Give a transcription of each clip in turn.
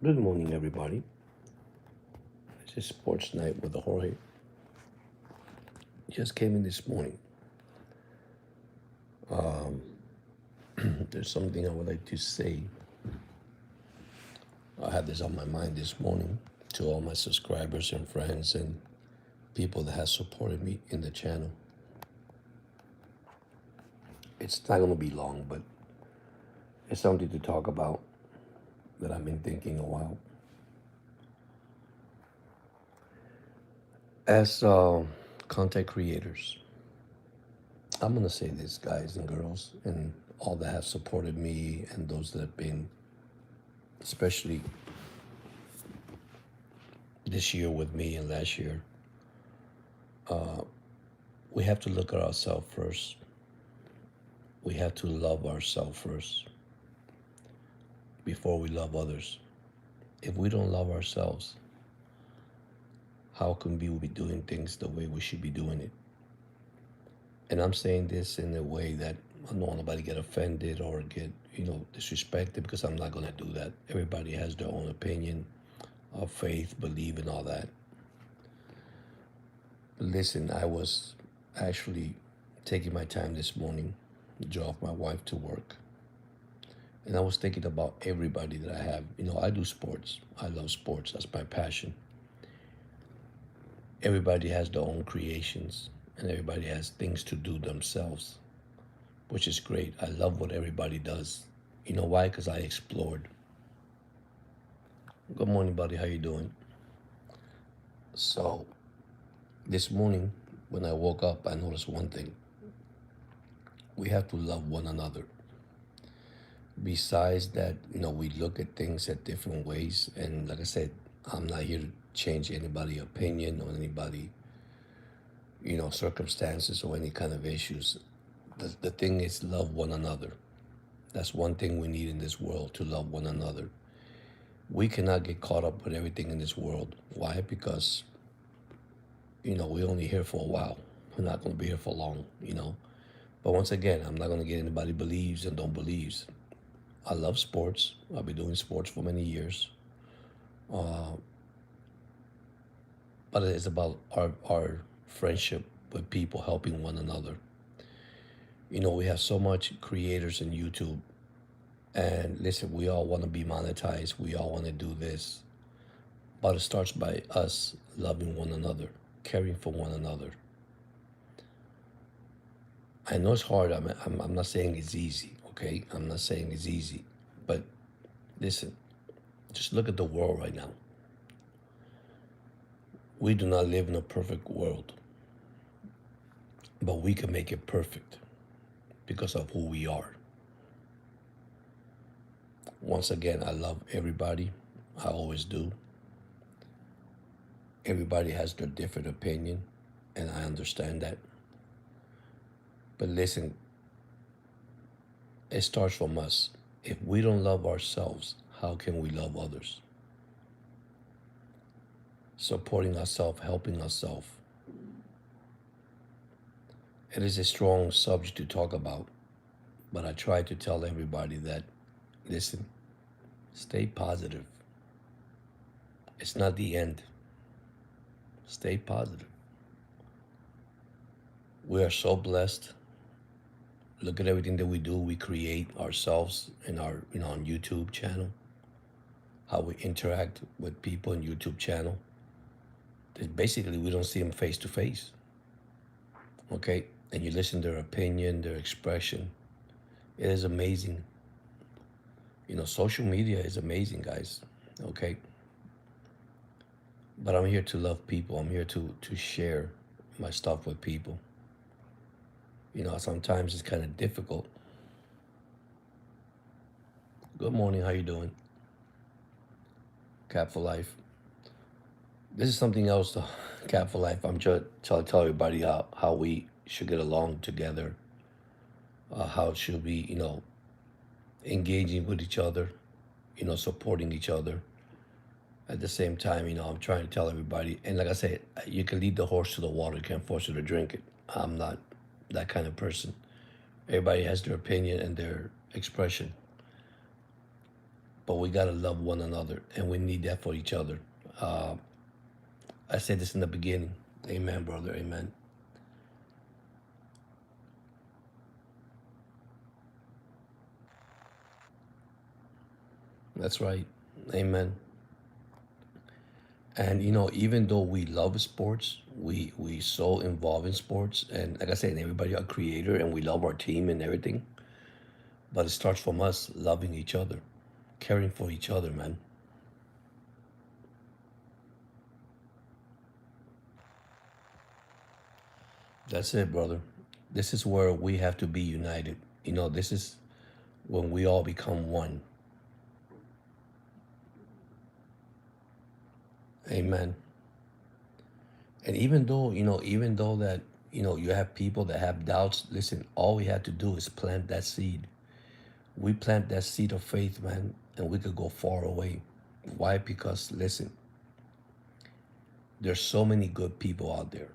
Good morning, everybody. This is Sports Night with the Jorge. Just came in this morning. There's something I would like to say. I had this on my mind this morning to all my subscribers and friends and people that have supported me in the channel. It's not going to be long, but it's something to talk about that I've been thinking a while. As content creators, I'm going to say this, guys and girls, and all that have supported me and those that have been, especially this year with me and last year, we have to look at ourselves first. We have to love ourselves first before we love others. If we don't love ourselves, how can we be doing things the way we should be doing it? And I'm saying this in a way that I don't want nobody get offended or get, disrespected, because I'm not going to do that. Everybody has their own opinion of faith, belief, and all that. But listen, I was actually taking my time this morning to drop my wife to work. And I was thinking about everybody that I have. I do sports. I love sports. That's my passion. Everybody has their own creations and everybody has things to do themselves, which is great. I love what everybody does. You know why? Because I explored. Good morning, buddy. How you doing? So this morning when I woke up, I noticed one thing. We have to love one another. Besides that, we look at things at different ways. And like I said, I'm not here to change anybody's opinion or anybody, circumstances or any kind of issues. The thing is love one another. That's one thing we need in this world, to love one another. We cannot get caught up with everything in this world. Why? Because, we're only here for a while. We're not going to be here for long. But once again, I'm not going to get anybody believes and don't believes. I love sports. I've been doing sports for many years. But it's about our friendship with people, helping one another. We have so much creators in YouTube. And listen, we all want to be monetized. We all want to do this. But it starts by us loving one another, caring for one another. I know it's hard. I'm not saying it's easy, okay? I'm not saying it's easy. But listen, just look at the world right now. We do not live in a perfect world, but we can make it perfect because of who we are. Once again, I love everybody. I always do. Everybody has their different opinion, and I understand that. But listen, it starts from us. If we don't love ourselves, how can we love others? Supporting ourselves, helping ourselves. It is a strong subject to talk about, but I try to tell everybody that, listen, stay positive. It's not the end. Stay positive. We are so blessed. Look at everything that we do. We create ourselves in our, on YouTube channel. How we interact with people in YouTube channel. Basically, we don't see them face to face. Okay? And you listen to their opinion, their expression. It is amazing. Social media is amazing, guys. Okay? But I'm here to love people. I'm here to share my stuff with people. Sometimes it's kind of difficult. Good morning. How you doing? Cap for life. This is something else, though. Cap for life. I'm just trying to tell everybody how we should get along together. How it should be, engaging with each other, supporting each other. At the same time, I'm trying to tell everybody. And like I said, you can lead the horse to the water. You can't force it to drink it. I'm not that kind of person. Everybody has their opinion and their expression. but we gotta love one another, and we need that for each other. I said this in the beginning. Amen, brother. Amen. That's right. Amen. And even though we love sports, we so involved in sports, and like I said, everybody are creator, and we love our team and everything. But it starts from us loving each other, caring for each other, man. That's it, brother. This is where we have to be united. This is when we all become one. Amen. And even though that, you have people that have doubts, listen, all we have to do is plant that seed. We plant that seed of faith, man, and we could go far away. Why? Because, listen, there's so many good people out there,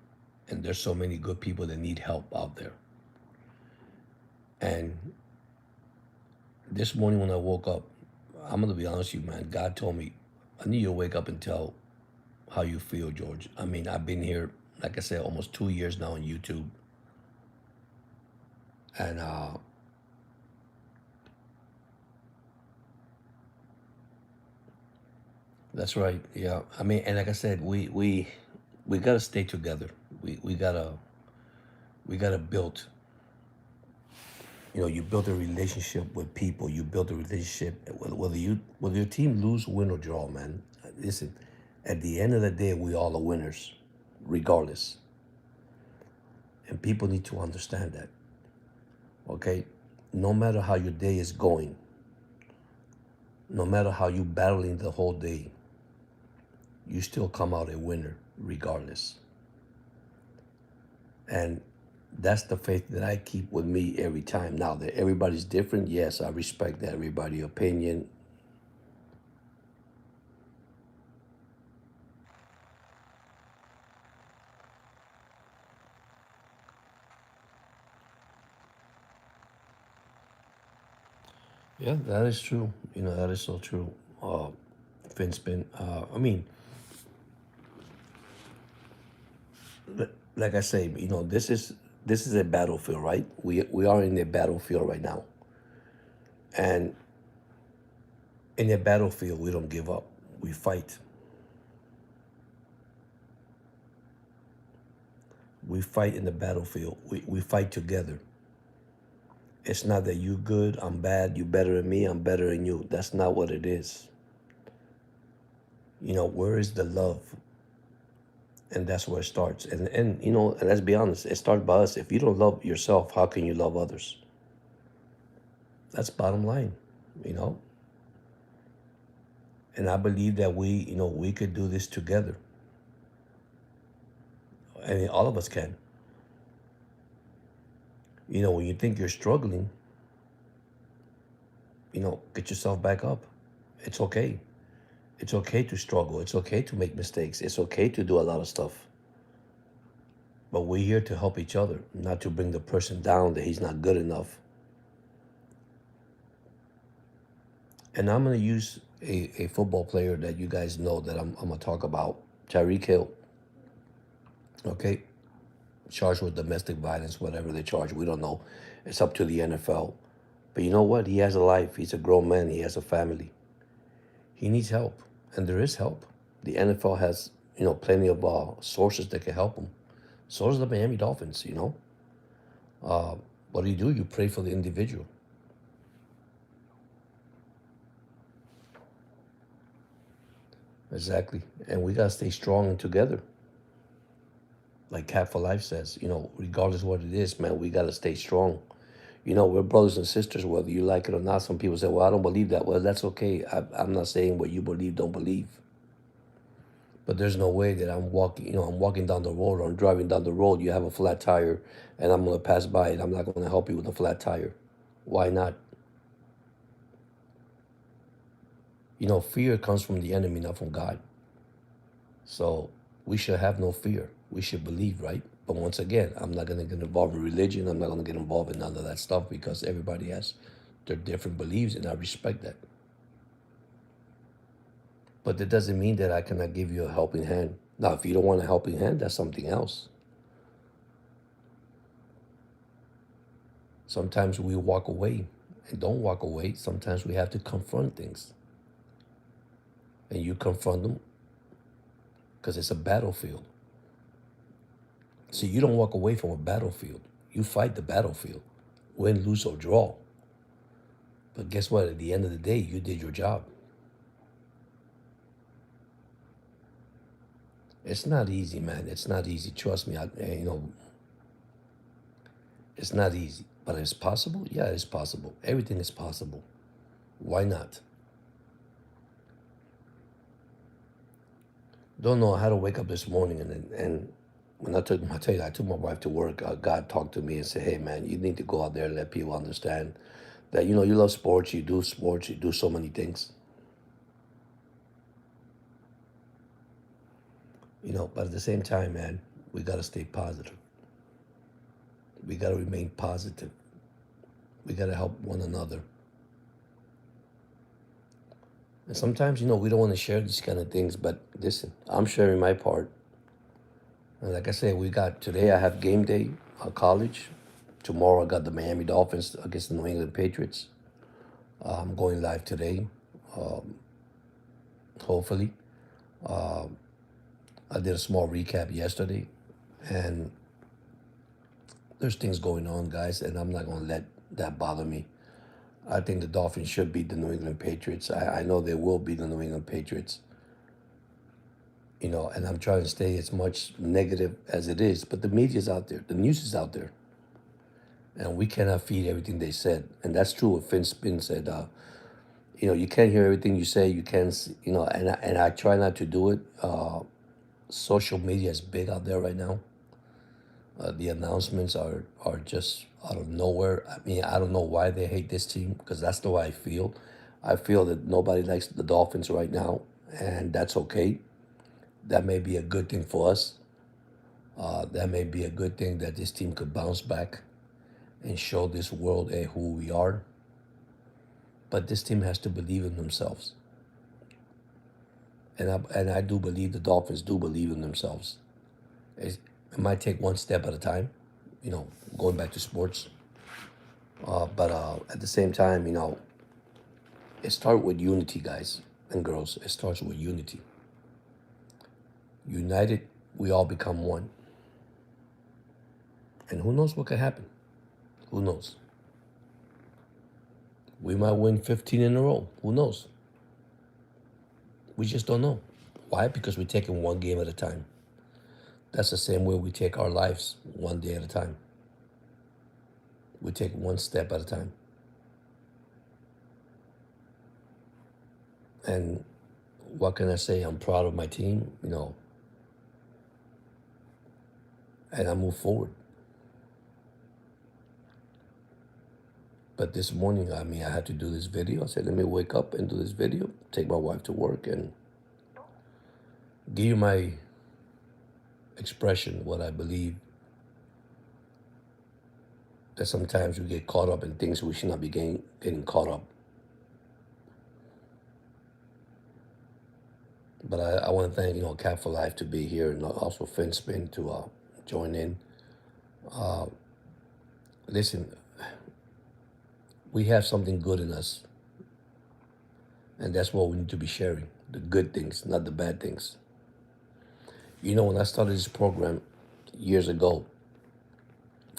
and there's so many good people that need help out there. And this morning when I woke up, I'm gonna be honest with you, man. God told me, I need you to wake up and tell how you feel, George. I mean, I've been here, like I said, almost 2 years now on YouTube, and that's right. Yeah, I mean, and like I said, we gotta stay together. We gotta build. You build a relationship with people. You build a relationship whether your team lose, win or draw, man. Listen, at the end of the day, we all are winners, regardless. And people need to understand that. Okay, no matter how your day is going, no matter how you battling the whole day, you still come out a winner, regardless. And that's the faith that I keep with me every time. Now that everybody's different, yes, I respect that everybody's opinion. Yeah, that is true. That is so true. Finspin. I mean, like I say, this is a battlefield, right? We are in a battlefield right now, and in a battlefield, we don't give up. We fight. We fight in the battlefield. We fight together. It's not that you good, I'm bad, you better than me, I'm better than you. That's not what it is. Where is the love? And that's where it starts. And let's be honest, it starts by us. If you don't love yourself, how can you love others? That's bottom line, you know. And I believe that we could do this together. And all of us can. When you think you're struggling, get yourself back up. It's okay. It's okay to struggle. It's okay to make mistakes. It's okay to do a lot of stuff. But we're here to help each other, not to bring the person down that he's not good enough. And I'm going to use a football player that you guys know that I'm going to talk about, Tyreek Hill. Okay? Charged with domestic violence, whatever they charge, we don't know. It's up to the NFL. But you know what? He has a life. He's a grown man. He has a family. He needs help, and there is help. The NFL has, plenty of sources that can help him. So does the Miami Dolphins. What do? You pray for the individual. Exactly, and we gotta stay strong and together. Like Cat for Life says, regardless of what it is, man, we gotta stay strong. We're brothers and sisters, whether you like it or not. Some people say, well, I don't believe that. Well, that's okay. I'm not saying what you believe, don't believe. But there's no way that I'm walking down the road or I'm driving down the road, you have a flat tire, and I'm going to pass by and I'm not going to help you with a flat tire. Why not? Fear comes from the enemy, not from God. So we should have no fear. We should believe, right? But once again, I'm not going to get involved in religion. I'm not going to get involved in none of that stuff because everybody has their different beliefs, and I respect that. But that doesn't mean that I cannot give you a helping hand. Now, if you don't want a helping hand, that's something else. Sometimes we walk away and don't walk away. Sometimes we have to confront things. And you confront them because it's a battlefield. See, you don't walk away from a battlefield. You fight the battlefield, win, lose, or draw. But guess what? At the end of the day, you did your job. It's not easy, man. It's not easy. Trust me. It's not easy. But it's possible? Yeah, it's possible. Everything is possible. Why not? Don't know how to wake up this morning and when I tell you, I took my wife to work. God talked to me and said, "Hey, man, you need to go out there and let people understand that you love sports, you do so many things, But at the same time, man, we gotta stay positive. We gotta remain positive. We gotta help one another. And sometimes, we don't want to share these kind of things, but listen, I'm sharing my part. And like I said, we got today. I have game day, college. Tomorrow, I got the Miami Dolphins against the New England Patriots. I'm going live today, hopefully. I did a small recap yesterday, and there's things going on, guys, and I'm not going to let that bother me. I think the Dolphins should beat the New England Patriots. I know they will beat the New England Patriots, and I'm trying to stay as much negative as it is, but the media's out there, the news is out there, and we cannot feed everything they said. And that's true what Finn Spin said. You can't hear everything you say. You can't, and I try not to do it. Social media is big out there right now. The announcements are just out of nowhere. I mean, I don't know why they hate this team because that's the way I feel. I feel that nobody likes the Dolphins right now, and that's okay. That may be a good thing for us. That may be a good thing that this team could bounce back and show this world who we are. But this team has to believe in themselves. And I do believe the Dolphins do believe in themselves. It might take one step at a time, going back to sports. But at the same time, it starts with unity, guys and girls. It starts with unity. United, we all become one. And who knows what could happen? Who knows? We might win 15 in a row. Who knows? We just don't know. Why? Because we're taking one game at a time. That's the same way we take our lives one day at a time. We take one step at a time. And what can I say? I'm proud of my team, and I move forward. But this morning, I had to do this video. I said, let me wake up and do this video, take my wife to work, and give you my expression, what I believe. That sometimes we get caught up in things we should not be getting caught up. But I want to thank, Cap for Life to be here, and also FinSpin to join in. Listen, we have something good in us. And that's what we need to be sharing. The good things, not the bad things. When I started this program years ago,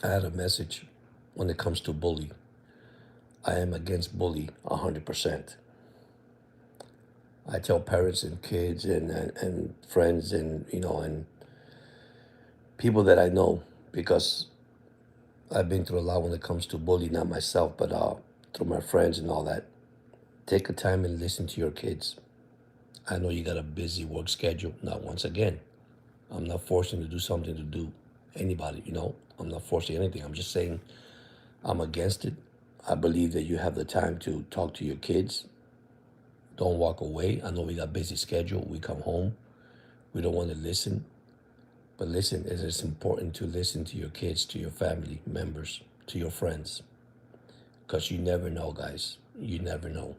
I had a message when it comes to bully. I am against bully 100%. I tell parents and kids and friends and people that I know, because I've been through a lot when it comes to bully, not myself, but through my friends and all that. Take a time and listen to your kids. I know you got a busy work schedule. Now, once again, I'm not forcing to do something to do anybody, I'm not forcing anything. I'm just saying I'm against it. I believe that you have the time to talk to your kids. Don't walk away. I know we got busy schedule. We come home. We don't want to listen. But listen, it is important to listen to your kids, to your family members, to your friends. Because you never know, guys. You never know.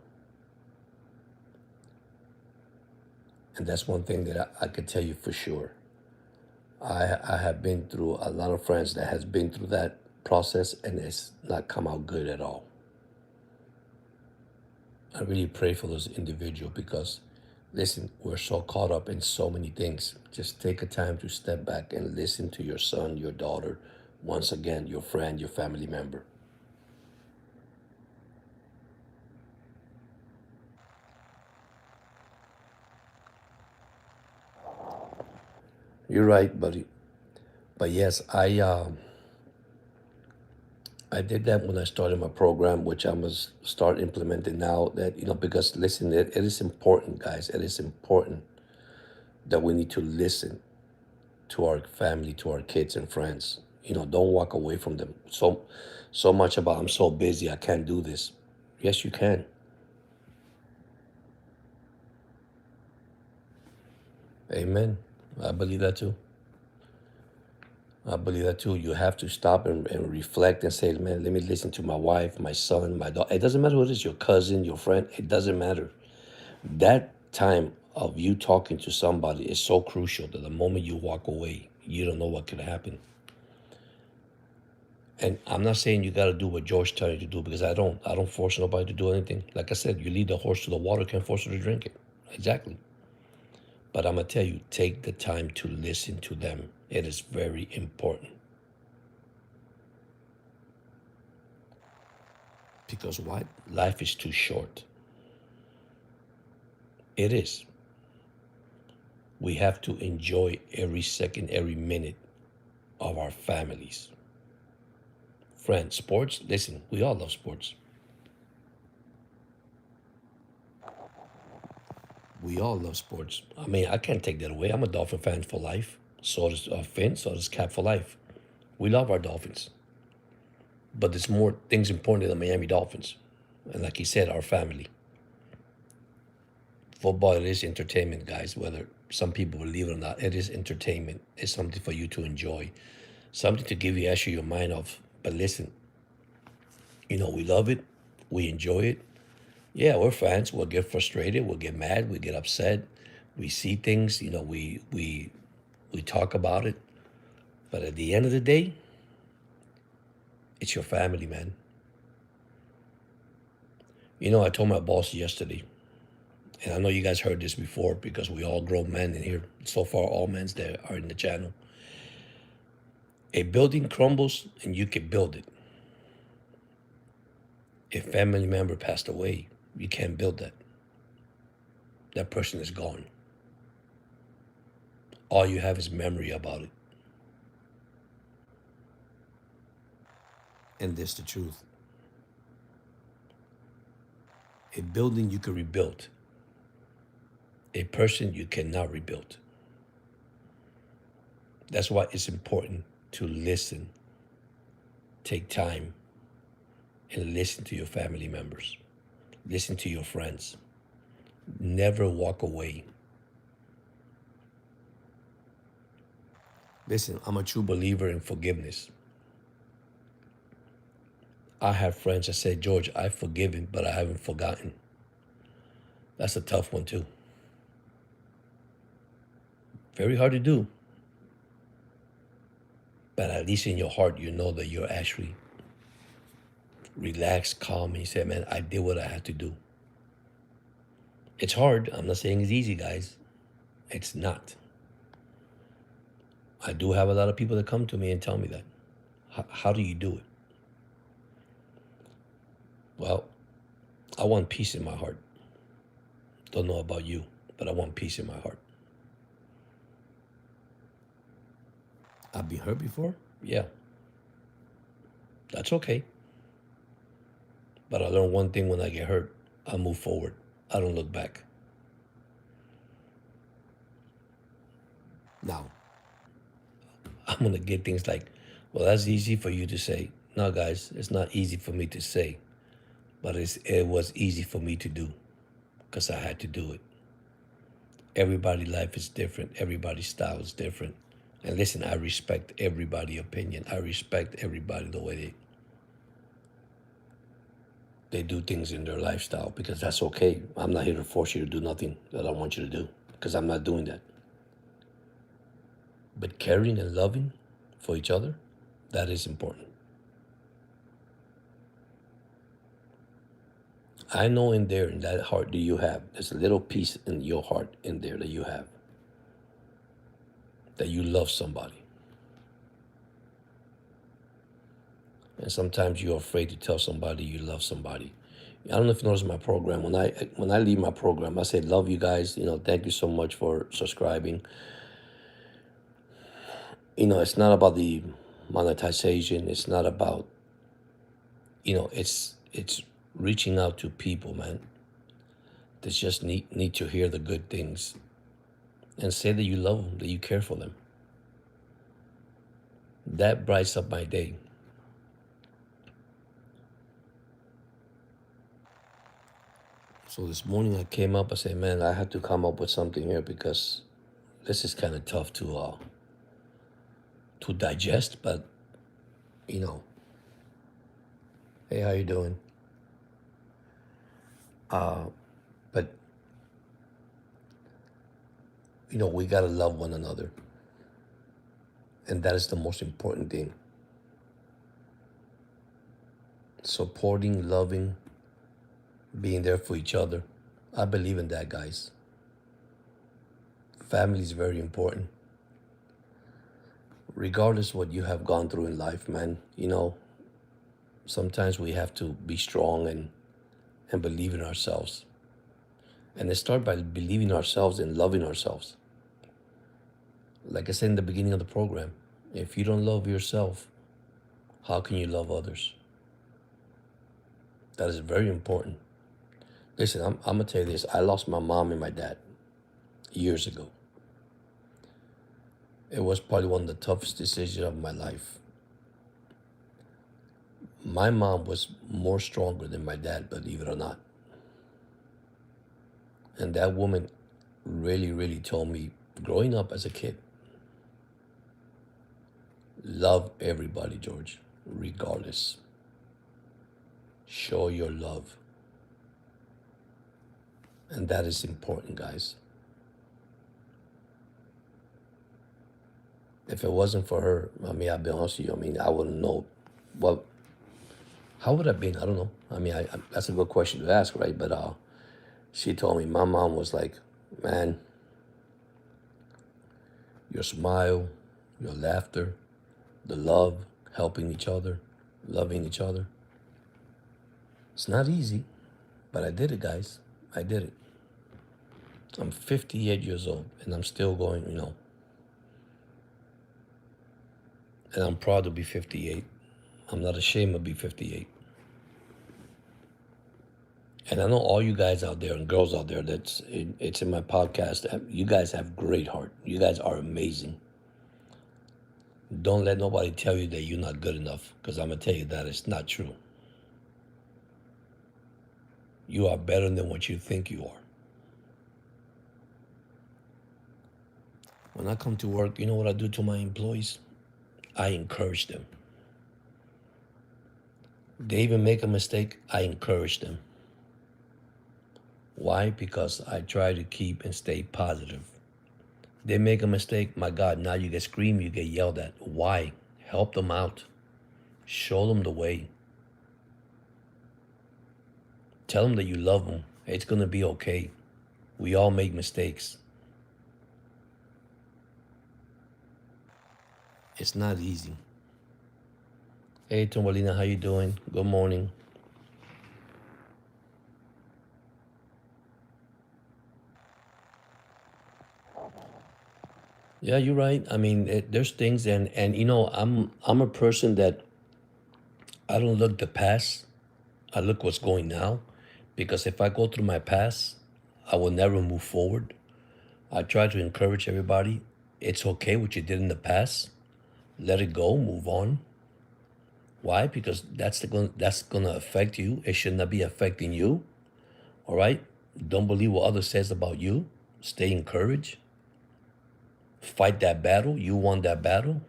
And that's one thing that I could tell you for sure. I have been through a lot of friends that has been through that process and it's not come out good at all. I really pray for those individuals because, listen, we're so caught up in so many things. Just take a time to step back and listen to your son, your daughter, once again, your friend, your family member. You're right, buddy. But yes, I did that when I started my program, which I must start implementing now. That because listen, it is important, guys. It is important that we need to listen to our family, to our kids and friends. Don't walk away from them. So much about I'm so busy, I can't do this. Yes, you can. Amen. I believe that too. I believe that too. You have to stop and reflect and say, man, let me listen to my wife, my son, my daughter. It doesn't matter who it is, your cousin, your friend. It doesn't matter. That time of you talking to somebody is so crucial that the moment you walk away, you don't know what could happen. And I'm not saying you got to do what George telling you to do because I don't force nobody to do anything. Like I said, you lead the horse to the water, can't force her to drink it. Exactly. But I'm gonna tell you, take the time to listen to them. It is very important. Because what? Life is too short. It is. We have to enjoy every second, every minute of our families. Friends, sports, listen, we all love sports. We all love sports. I mean, I can't take that away. I'm a Dolphin fan for life. So does Finn, so does Cap for life. We love our Dolphins. But there's more things important than the Miami Dolphins. And like he said, our family. Football, it is entertainment, guys. Whether some people believe it or not, it is entertainment. It's something for you to enjoy, something to give you actually your mind off. But listen, we love it, we enjoy it. Yeah, we're fans. We'll get frustrated, we'll get mad, we get upset. We see things, we talk about it. But at the end of the day, it's your family, man. I told my boss yesterday, and I know you guys heard this before because we all grown men in here. So far, all men that are in the channel. A building crumbles and you can build it. If family member passed away, you can't build that. That person is gone. All you have is memory about it. And this the truth. A building you can rebuild. A person you cannot rebuild. That's why it's important to listen, take time, and listen to your family members. Listen to your friends. Never walk away. Listen, I'm a true believer in forgiveness. I have friends that say, George, I've forgiven, but I haven't forgotten. That's a tough one, too. Very hard to do. But at least in your heart, you know that you're actually relaxed, calm, and you say, man, I did what I had to do. It's hard. I'm not saying it's easy, guys. It's not. I do have a lot of people that come to me and tell me that. How do you do it? Well, I want peace in my heart. Don't know about you, but I want peace in my heart. I've been hurt before? Yeah. That's okay. But I learned one thing: when I get hurt, I move forward. I don't look back. Now, I'm going to get things like, well, that's easy for you to say. No, guys, it's not easy for me to say, but it was easy for me to do because I had to do it. Everybody's life is different. Everybody's style is different. And listen, I respect everybody's opinion. I respect everybody the way they do things in their lifestyle because that's okay. I'm not here to force you to do nothing that I want you to do. because I'm not doing that. But caring and loving for each other, that is important. I know in there, in that heart that you have, there's a little piece in your heart in there that you have, that you love somebody. And sometimes you're afraid to tell somebody you love somebody. I don't know if you notice my program. When I leave my program, I say, love you guys. Thank you so much for subscribing. It's not about the monetization. It's not about, it's reaching out to people, man. That just need to hear the good things and say that you love them, that you care for them. That brights up my day. So this morning I came up, I said, man, I had to come up with something here because this is kind of tough to digest, but you know, hey, how you doing? But we gotta love one another, and that is the most important thing. Supporting, loving, being there for each other. I believe in that, guys. Family is very important. Regardless what you have gone through in life, man, sometimes we have to be strong and believe in ourselves. And it start by believing ourselves and loving ourselves. Like I said in the beginning of the program, if you don't love yourself, how can you love others? That is very important. Listen, I'm going to tell you this. I lost my mom and my dad years ago. It was probably one of the toughest decisions of my life. My mom was more stronger than my dad, believe it or not. And that woman really, really told me, growing up as a kid, love everybody, George, regardless. Show your love. And that is important, guys. If it wasn't for her, I'll be honest with you, I wouldn't know. Well, how would I have been? I don't know. That's a good question to ask, right? But she told me, my mom was like, man, your smile, your laughter, the love, helping each other, loving each other. It's not easy, but I did it, guys. I did it. I'm 58 years old, and I'm still going, and I'm proud to be 58. I'm not ashamed of being 58. And I know all you guys out there and girls out there it's in my podcast. You guys have great heart. You guys are amazing. Don't let nobody tell you that you're not good enough, because I'm going to tell you that it's not true. You are better than what you think you are. When I come to work, you know what I do to my employees? I encourage them. They even make a mistake, I encourage them. Why? Because I try to keep and stay positive. They make a mistake, my God, now you get screamed, you get yelled at. Why? Help them out. Show them the way. Tell them that you love them. It's going to be okay. We all make mistakes. It's not easy. Hey, Tombalina, how you doing? Good morning. Yeah, you're right. There's things, and I'm a person that I don't look the past. I look what's going now, because if I go through my past, I will never move forward. I try to encourage everybody. It's okay what you did in the past. Let it go. Move on. Why? Because that's gonna affect you. It should not be affecting you. All right. Don't believe what others says about you. Stay encouraged. Fight that battle. You won that battle.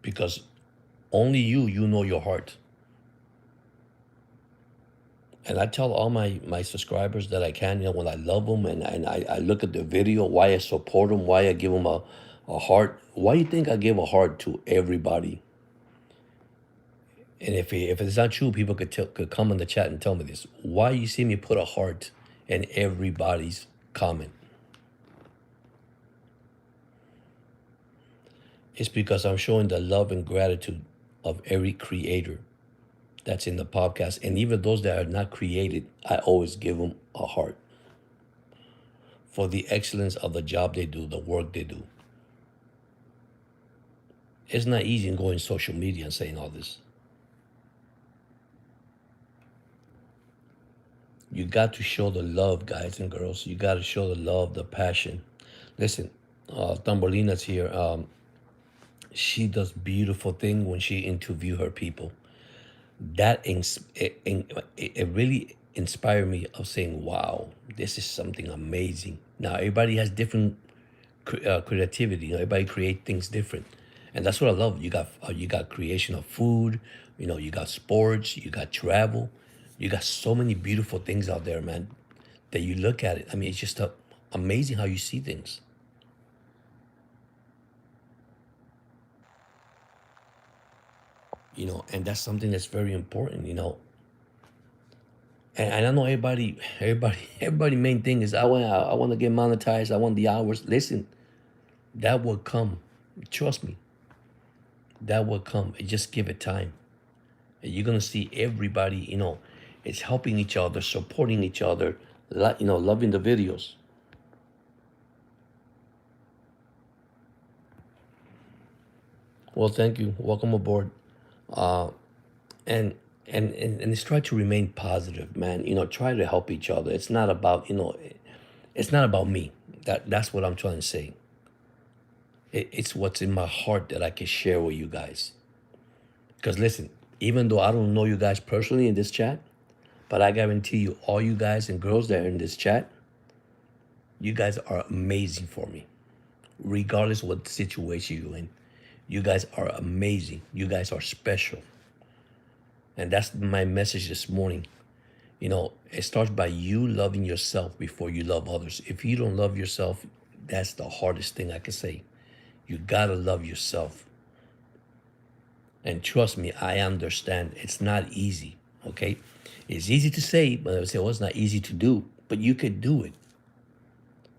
Because only you know your heart. And I tell all my subscribers that I can, when I love them and I look at the video, why I support them, why I give them a heart. Why you think I give a heart to everybody? And if it's not true, people could come in the chat and tell me this. Why you see me put a heart in everybody's comment? It's because I'm showing the love and gratitude of every creator that's in the podcast. And even those that are not created, I always give them a heart for the excellence of the job they do, the work they do. It's not easy in going social media and saying all this. You got to show the love, guys and girls. You got to show the love, the passion. Listen, Thumbelina's here. She does beautiful thing when she interview her people. It really inspired me of saying, "Wow, this is something amazing." Now everybody has different creativity. Everybody create things different, and that's what I love. You got creation of food. You got sports. You got travel. You got so many beautiful things out there, man. That you look at it. I mean, it's just amazing how you see things. And that's something that's very important. And I know everybody main thing is I want to get monetized. I want the hours. Listen, that will come. Trust me, that will come. Just give it time. And you're gonna see everybody. It's helping each other, supporting each other. Loving the videos. Well, thank you. Welcome aboard. Uh, and and it's try to remain positive, man. Try to help each other. It's not about it's not about me. That's what I'm trying to say. It's what's in my heart that I can share with you guys. Because listen, even though I don't know you guys personally in this chat, but I guarantee you, all you guys and girls that are in this chat, you guys are amazing for me, regardless of what situation you're in. You guys are amazing. You guys are special. And that's my message this morning. It starts by you loving yourself before you love others. If you don't love yourself, that's the hardest thing I can say. You gotta love yourself. And trust me, I understand it's not easy, okay? It's easy to say, but I would say, well, it's not easy to do, but you could do it.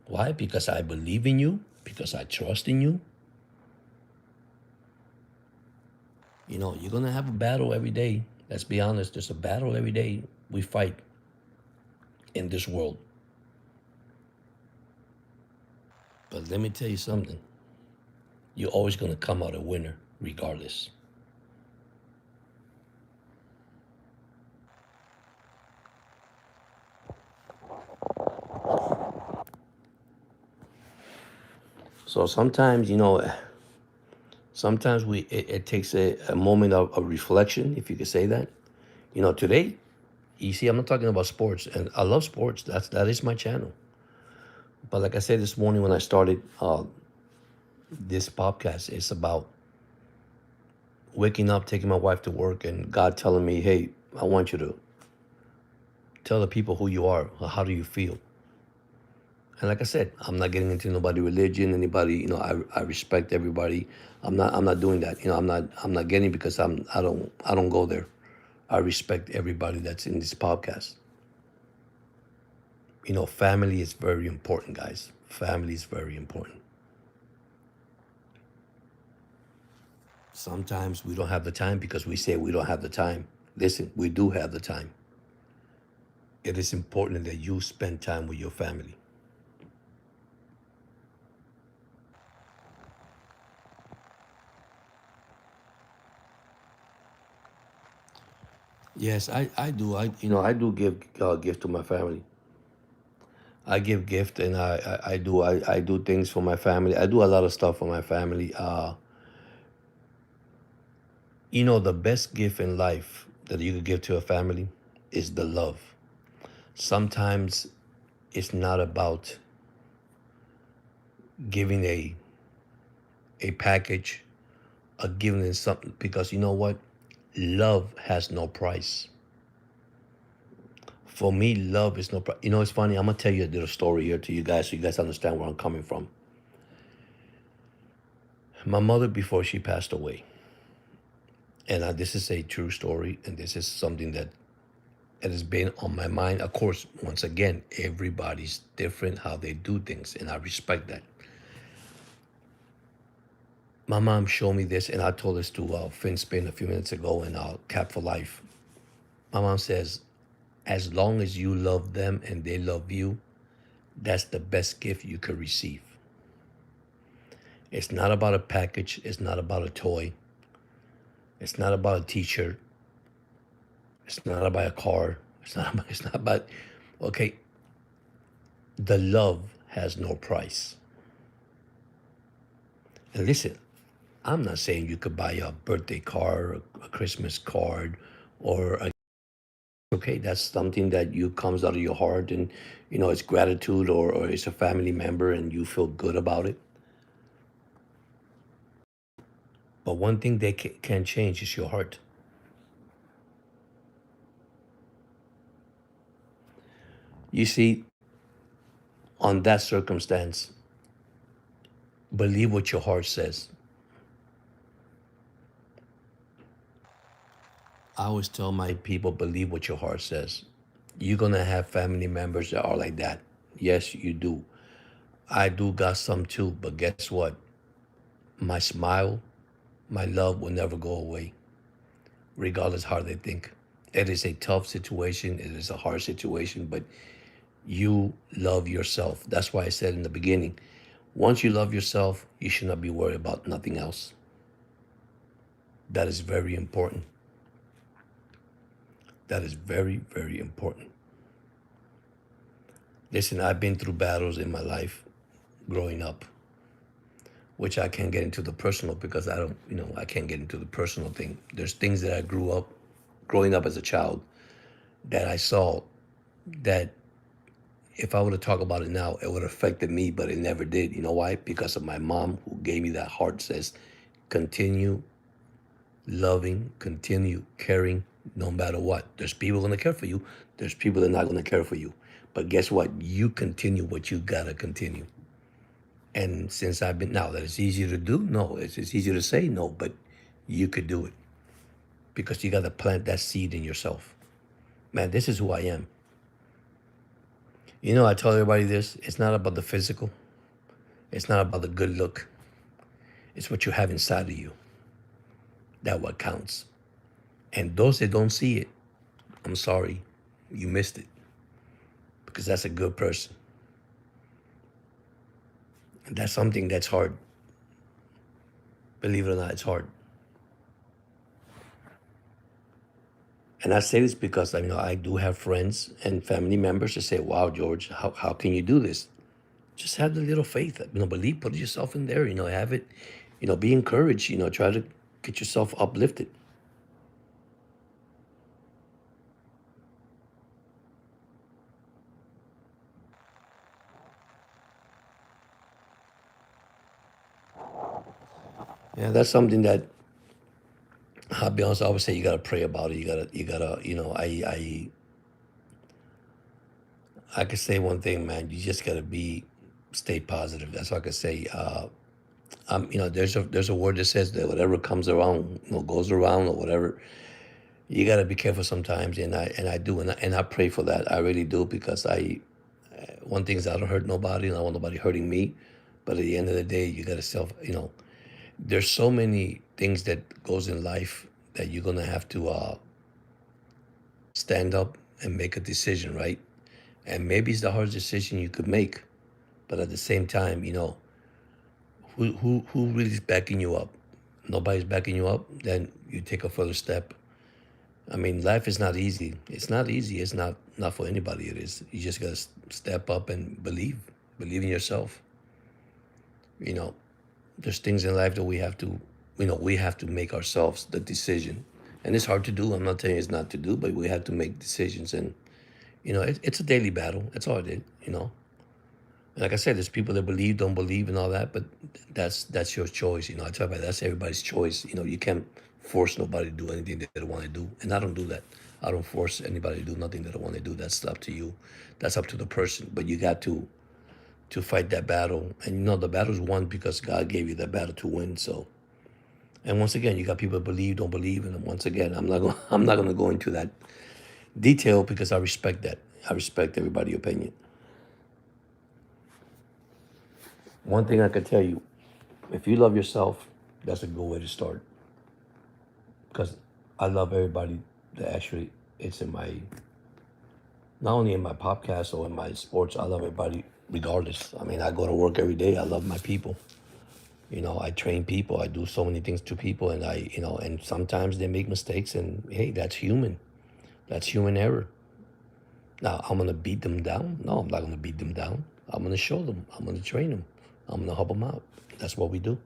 Why? Because I believe in you, because I trust in you. You're gonna have a battle every day. Let's be honest, there's a battle every day we fight in this world. But let me tell you something. You're always gonna come out a winner, regardless. So sometimes it takes a moment of reflection, if you could say that. Today, you see, I'm not talking about sports, and I love sports. That is my channel. But like I said this morning when I started this podcast, it's about waking up, taking my wife to work, and God telling me, "Hey, I want you to tell the people who you are. How do you feel?" And like I said, I'm not getting into nobody religion, anybody. I respect everybody. I'm not doing that. I'm not getting because I don't go there. I respect everybody that's in this podcast. Family is very important, guys. Family is very important. Sometimes we don't have the time because we say we don't have the time. Listen, we do have the time. It is important that you spend time with your family. Yes, I do. I do give gift to my family. I give gift and I do things for my family. I do a lot of stuff for my family. The best gift in life that you could give to a family is the love. Sometimes it's not about giving a package or giving them something because you know what? Love has no price. For me, love is no problem. You know, it's funny. I'm gonna tell you a little story here to you guys, so you guys understand where I'm coming from. My mother, before she passed away, and this is a true story, and this is something that it has been on my mind. Of course, once again, everybody's different how they do things, and I respect that. My mom showed me this, and I told this to Finn Spin a few minutes ago in Cap for Life. My mom says, as long as you love them and they love you, that's the best gift you could receive. It's not about a package. It's not about a toy. It's not about a t-shirt. It's not about a car. It's not about, okay, the love has no price. And listen, I'm not saying you could buy a birthday card, a Christmas card, or a, okay, that's something that you comes out of your heart and, you know, it's gratitude or it's a family member and you feel good about it. But one thing they can change is your heart. You see, on that circumstance, believe what your heart says. I always tell my people, believe what your heart says. You're gonna have family members that are like that. Yes, you do. I do got some too, but guess what? My smile, my love will never go away, regardless how they think. It is a tough situation, it is a hard situation, but you love yourself. That's why I said in the beginning, once you love yourself, you should not be worried about nothing else. That is very important. That is very, very important. Listen, I've been through battles in my life growing up, which I can't get into the personal because I don't, you know, I can't get into the personal thing. There's things that I growing up as a child, that I saw that if I were to talk about it now, it would have affected me, but it never did. You know why? Because of my mom who gave me that heart says, continue loving, continue caring no matter what. There's people going to care for you. There's people that are not going to care for you. But guess what? You continue what you got to continue. And since I've been, now that it's easier to do, no, it's easier to say no, but you could do it because you got to plant that seed in yourself. Man, this is who I am. You know, I tell everybody this, it's not about the physical. It's not about the good look. It's what you have inside of you. That what counts. And those that don't see it, I'm sorry, you missed it. Because that's a good person. And that's something that's hard. Believe it or not, it's hard. And I say this because I know I do have friends and family members that say, wow, George, how can you do this? Just have the little faith, you know, believe, put yourself in there, you know, have it, you know, be encouraged, you know, try to get yourself uplifted. Yeah, that's something that I'll be honest, I always say you gotta pray about it. You gotta, you know, I could say one thing, man, you just gotta stay positive. That's all I could say. You know, there's a word that says that whatever comes around, you know, goes around or whatever. You got to be careful sometimes, and I do, and I pray for that. I really do because one thing is I don't hurt nobody, and I don't want nobody hurting me. But at the end of the day, you got to you know, there's so many things that goes in life that you're gonna have to stand up and make a decision, right? And maybe it's the hardest decision you could make, but at the same time, you know, who really is backing you up? Nobody's backing you up. Then you take a further step. I mean, life is not easy. It's not easy. It's not for anybody. It is. You just gotta step up and believe in yourself. You know, there's things in life that we have to, you know, we have to make ourselves the decision, and it's hard to do. I'm not telling you it's not to do, but we have to make decisions, and you know, it's a daily battle. That's all it is. You know, and like I said, there's people that believe, don't believe, and all that, but that's your choice. You know, I tell you, that's everybody's choice. You know, you can't force nobody to do anything they don't want to do, and I don't do that. I don't force anybody to do nothing they don't want to do. That's up to you. That's up to the person. But you got to fight that battle. And you know the battle's won because God gave you that battle to win. So, and once again, you got people that believe, don't believe, and once again, I'm not gonna go into that detail because I respect that. I respect everybody's opinion. One thing I could tell you, if you love yourself, that's a good way to start. Because I love everybody that actually it's in my not only in my podcast or in my sports, I love everybody regardless. I mean, I go to work every day. I love my people. You know, I train people. I do so many things to people, and and sometimes they make mistakes, and hey, that's human. That's human error. Now, I'm gonna beat them down. No, I'm not gonna beat them down. I'm gonna show them. I'm gonna train them. I'm gonna help them out. That's what we do.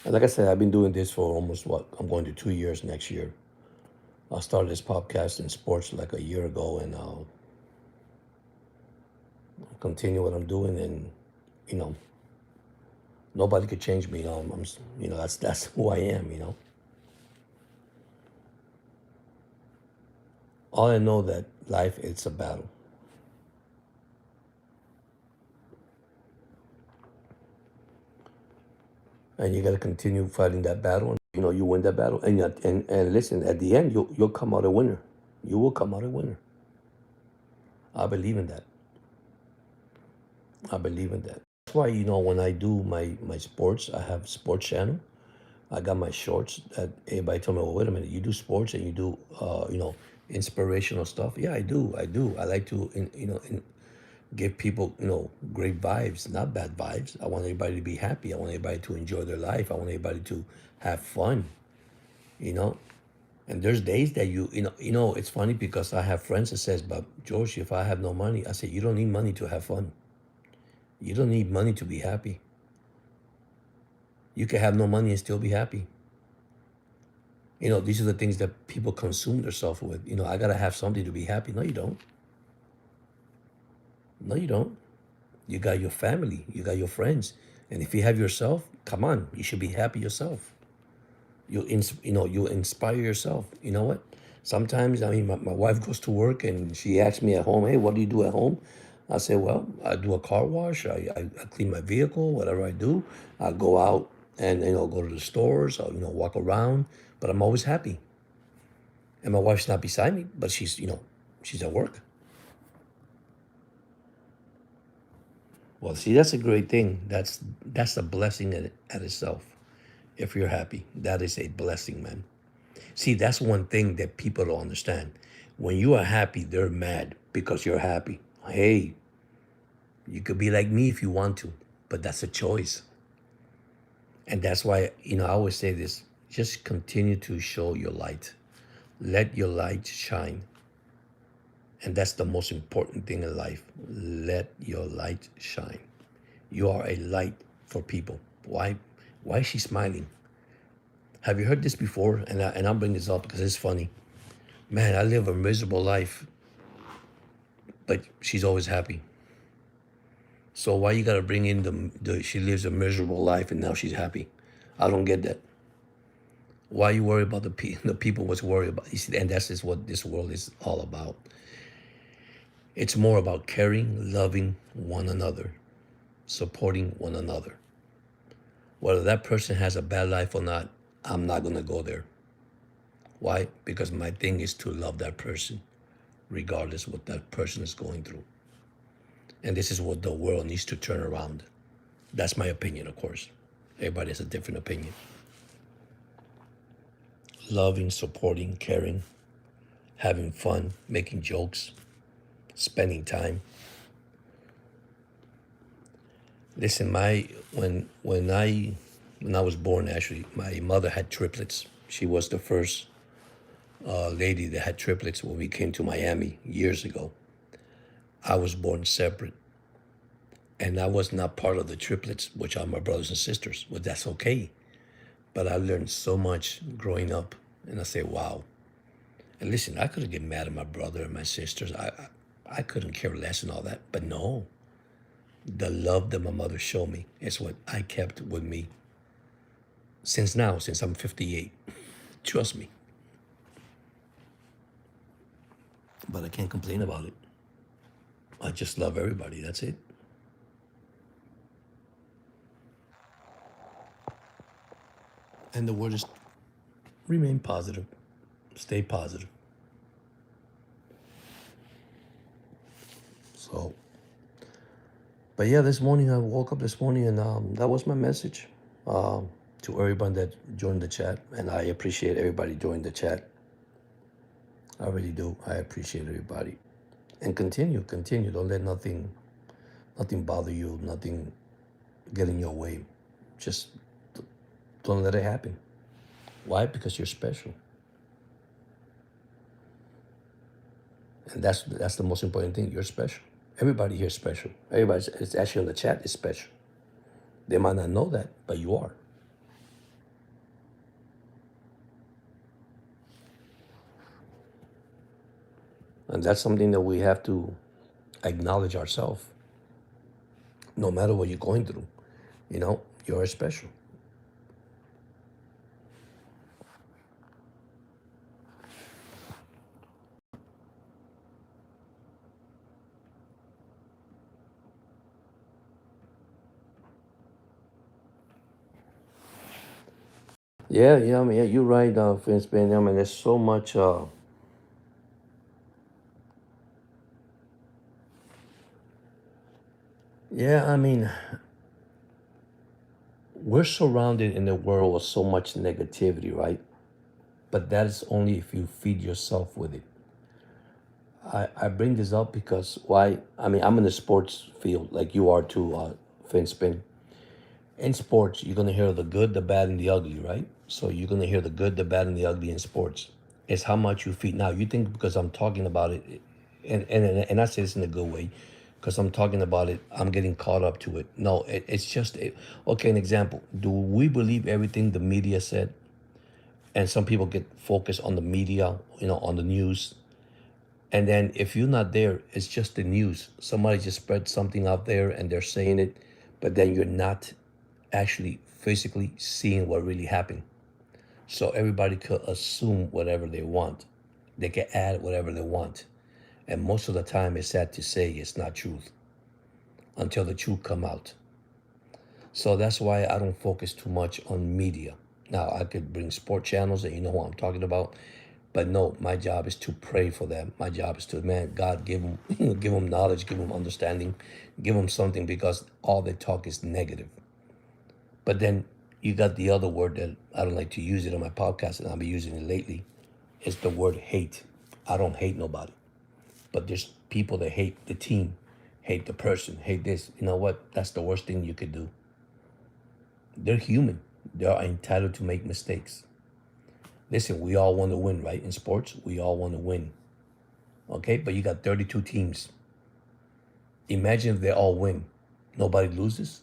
And like I said, I've been doing this for almost what I'm going to 2 years next year. I started this podcast in sports like a year ago, and I'll continue what I'm doing. And you know, nobody could change me. That's who I am. All I know that life it's a battle, and you got to continue fighting that battle. And you win that battle, and listen, at the end, you'll come out a winner. You will come out a winner. I believe in that. I believe in that. That's why when I do my sports, I have sports channel. I got my shorts that everybody told me, well, wait a minute, you do sports and you do, inspirational stuff. Yeah, I do. I do. I like to, give people, great vibes, not bad vibes. I want everybody to be happy. I want everybody to enjoy their life. I want everybody to have fun, you know. And there's days that it's funny because I have friends that says, but George, if I have no money, I say, you don't need money to have fun. You don't need money to be happy. You can have no money and still be happy. These are the things that people consume themselves with. I gotta have something to be happy. No, you don't. No, you don't. You got your family. You got your friends. And if you have yourself, come on, you should be happy yourself. You inspire yourself. You know what? Sometimes, I mean, my wife goes to work and she asks me at home, hey, what do you do at home? I say, well, I do a car wash. I clean my vehicle, whatever I do. I go out and, go to the stores. I'll, walk around. But I'm always happy. And my wife's not beside me, but she's at work. Well, see, that's a great thing. That's a blessing at itself. If you're happy, that is a blessing, man. See, that's one thing that people don't understand. When you are happy, they're mad because you're happy. Hey, you could be like me if you want to, but that's a choice. And that's why, I always say this, just continue to show your light. Let your light shine. And that's the most important thing in life. Let your light shine. You are a light for people. Why? Why is she smiling? Have you heard this before? And I'm bringing this up because it's funny. Man, I live a miserable life, but she's always happy. So why you gotta bring in the she lives a miserable life and now she's happy? I don't get that. Why you worry about the people? What's worried about? You see, and that's just what this world is all about. It's more about caring, loving one another, supporting one another. Whether that person has a bad life or not, I'm not gonna go there. Why? Because my thing is to love that person, regardless what that person is going through. And this is what the world needs to turn around. That's my opinion, of course. Everybody has a different opinion. Loving, supporting, caring, having fun, making jokes, spending time. Listen, when I was born, actually, my mother had triplets. She was the first lady that had triplets when we came to Miami years ago. I was born separate, and I was not part of the triplets, which are my brothers and sisters. Well, that's okay. But I learned so much growing up, and I say, wow. And listen, I could have get mad at my brother and my sisters. I couldn't care less and all that, but no. The love that my mother showed me is what I kept with me since I'm 58. Trust me. But I can't complain about it. I just love everybody. That's it. And the word is remain positive, stay positive. So, but yeah, this morning I woke up this morning and that was my message to everyone that joined the chat. And I appreciate everybody joining the chat. I really do. I appreciate everybody. And continue. Don't let nothing bother you, nothing get in your way. Just don't let it happen. Why? Because you're special. And that's the most important thing. You're special. Everybody here is special. Everybody is actually on the chat is special. They might not know that, but you are. And that's something that we have to acknowledge ourselves. No matter what you're going through, you're special. Yeah. I mean, yeah, you're right, Vince Ben. I mean, there's so much. Yeah, I mean, we're surrounded in the world with so much negativity, right? But that is only if you feed yourself with it. I bring this up because why? I mean, I'm in the sports field like you are too, Vince Ben. In sports, you're gonna hear the good, the bad, and the ugly, right? So you're gonna hear the good, the bad, and the ugly in sports. It's how much you feed. Now you think because I'm talking about it, and I say this in a good way, because I'm talking about it, I'm getting caught up to it. No, it's just okay. An example: do we believe everything the media said? And some people get focused on the media, on the news. And then if you're not there, it's just the news. Somebody just spread something out there and they're saying it, but then you're not actually physically seeing what really happened. So everybody could assume whatever they want. They can add whatever they want. And most of the time, it's sad to say it's not truth until the truth come out. So that's why I don't focus too much on media. Now, I could bring sport channels and you know what I'm talking about. But no, my job is to pray for them. My job is to, man, God, give them, give them knowledge, give them understanding, give them something because all they talk is negative. But then you got the other word that I don't like to use it on my podcast, and I've been using it lately. It's the word hate. I don't hate nobody, but there's people that hate the team, hate the person, hate this. You know what? That's the worst thing you could do. They're human. They are entitled to make mistakes. Listen, we all want to win, right? In sports, we all want to win. Okay, but you got 32 teams. Imagine if they all win. Nobody loses.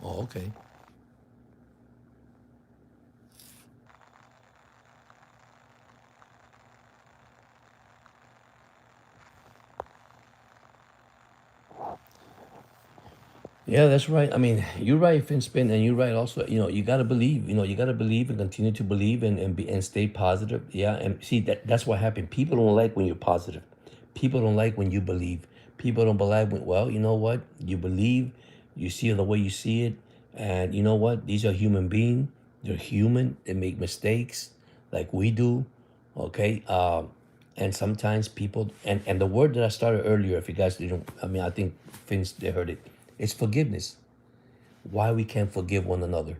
Oh, okay. Yeah, that's right. I mean, you're right, Finspin, and you're right also. You gotta believe. You gotta believe and continue to believe and stay positive. Yeah, and see that's what happened. People don't like when you're positive. People don't like when you believe. People don't believe when well, you know what? You believe, you see it the way you see it, and you know what? These are human beings. They're human. They make mistakes like we do. Okay. And sometimes people and the word that I started earlier, if you guys didn't, I mean, I think Finns they heard it. It's forgiveness. Why we can't forgive one another?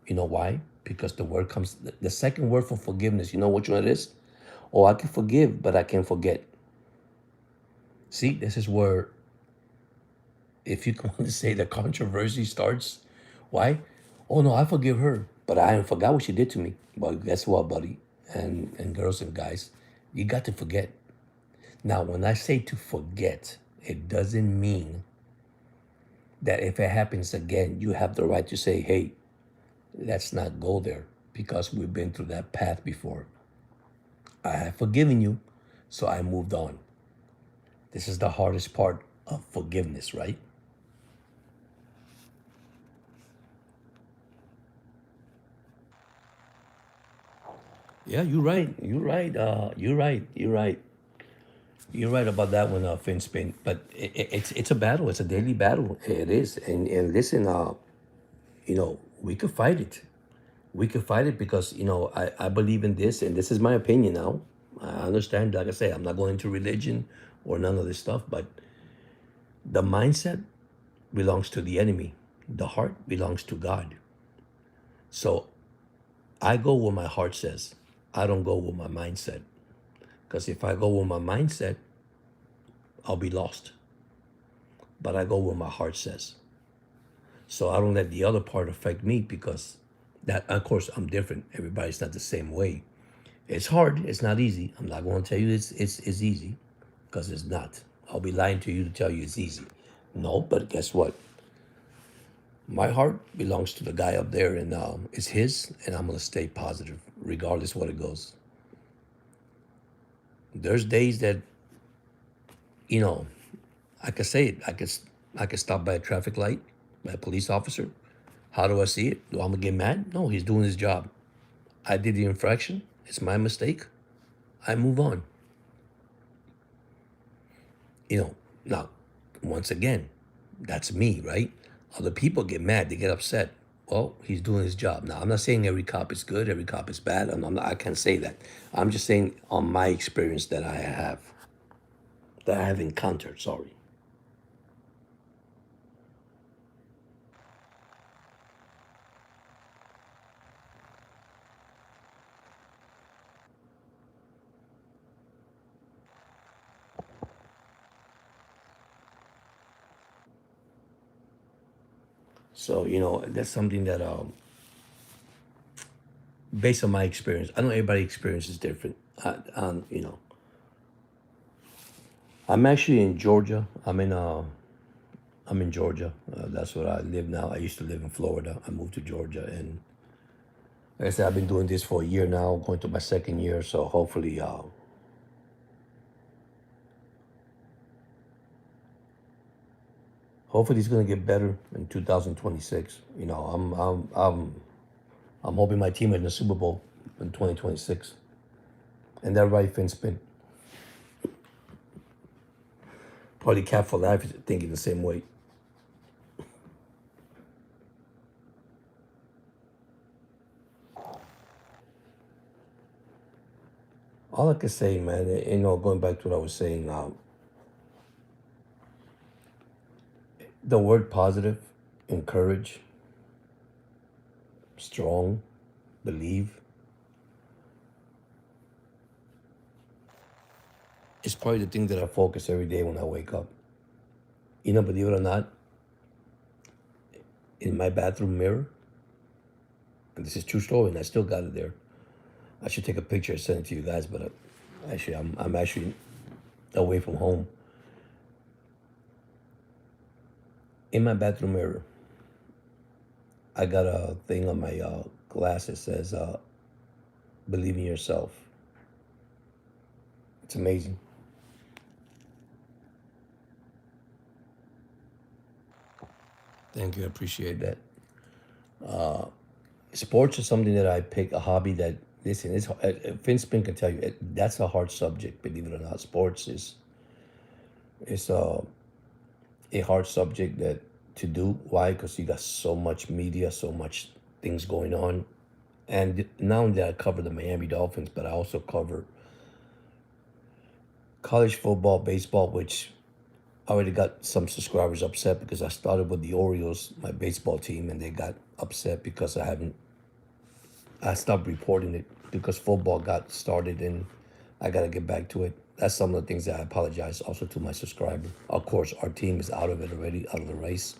You know why? Because the word comes. The second word for forgiveness. You know which one it is? Oh, I can forgive, but I can't forget. See, this is where, if you want to say the controversy starts. Why? Oh no, I forgive her, but I forgot what she did to me. Well, guess what, buddy, and girls and guys, you got to forget. Now, when I say to forget, it doesn't mean that if it happens again, you have the right to say, hey, let's not go there because we've been through that path before. I have forgiven you, so I moved on. This is the hardest part of forgiveness, right? Yeah, you're right. You're right. You're right. You're right. You're right about that one, Finspin. But it's a battle. It's a daily battle. It is. And listen, we could fight it. We could fight it because I believe in this, and this is my opinion now. I understand. Like I say, I'm not going into religion or none of this stuff, but the mindset belongs to the enemy. The heart belongs to God. So I go where my heart says. I don't go with my mindset. Because if I go with my mindset, I'll be lost. But I go where my heart says. So I don't let the other part affect me because that, of course, I'm different. Everybody's not the same way. It's hard. It's not easy. I'm not going to tell you it's easy because it's not. I'll be lying to you to tell you it's easy. No, but guess what? My heart belongs to the guy up there, and it's his, and I'm gonna stay positive regardless what it goes. There's days that you know I could say it. I could stop by a traffic light, by a police officer. How do I see it? Do I'm gonna get mad? No, he's doing his job. I did the infraction. It's my mistake. I move on. You know, now, once again, that's me, right? Other people get mad, they get upset. Well, he's doing his job. Now, I'm not saying every cop is good, every cop is bad. I can't say that. I'm just saying on my experience that I have encountered, sorry. So, that's something that, based on my experience, I know everybody's experience is different. I'm actually in Georgia. I'm in Georgia. That's where I live now. I used to live in Florida. I moved to Georgia, and like I said, I've been doing this for a year now, going to my second year. So hopefully it's gonna get better in 2026. I'm hoping my team is in the Super Bowl in 2026. And that right, Finspin. Probably Cap for Life is thinking the same way. All I can say, man, going back to what I was saying, the word positive, encourage, strong, believe, is probably the thing that I focus every day when I wake up. Believe it or not, in my bathroom mirror, and this is true story, and I still got it there. I should take a picture and send it to you guys, but actually, I'm actually away from home. In my bathroom mirror, I got a thing on my glass that says, "Believe in yourself." It's amazing. Thank you. I appreciate that. Sports is something that I pick a hobby that listen. Finspin can tell you that's a hard subject. Believe it or not, sports is a hard subject that to do. Why? Because you got so much media, so much things going on, and not only that I cover the Miami Dolphins, but I also cover college football, baseball, which I already got some subscribers upset because I started with the Orioles, my baseball team, and they got upset because I stopped reporting it because football got started and I got to get back to it. That's some of the things that I apologize also to my subscriber. Of course, our team is out of it already, out of the race.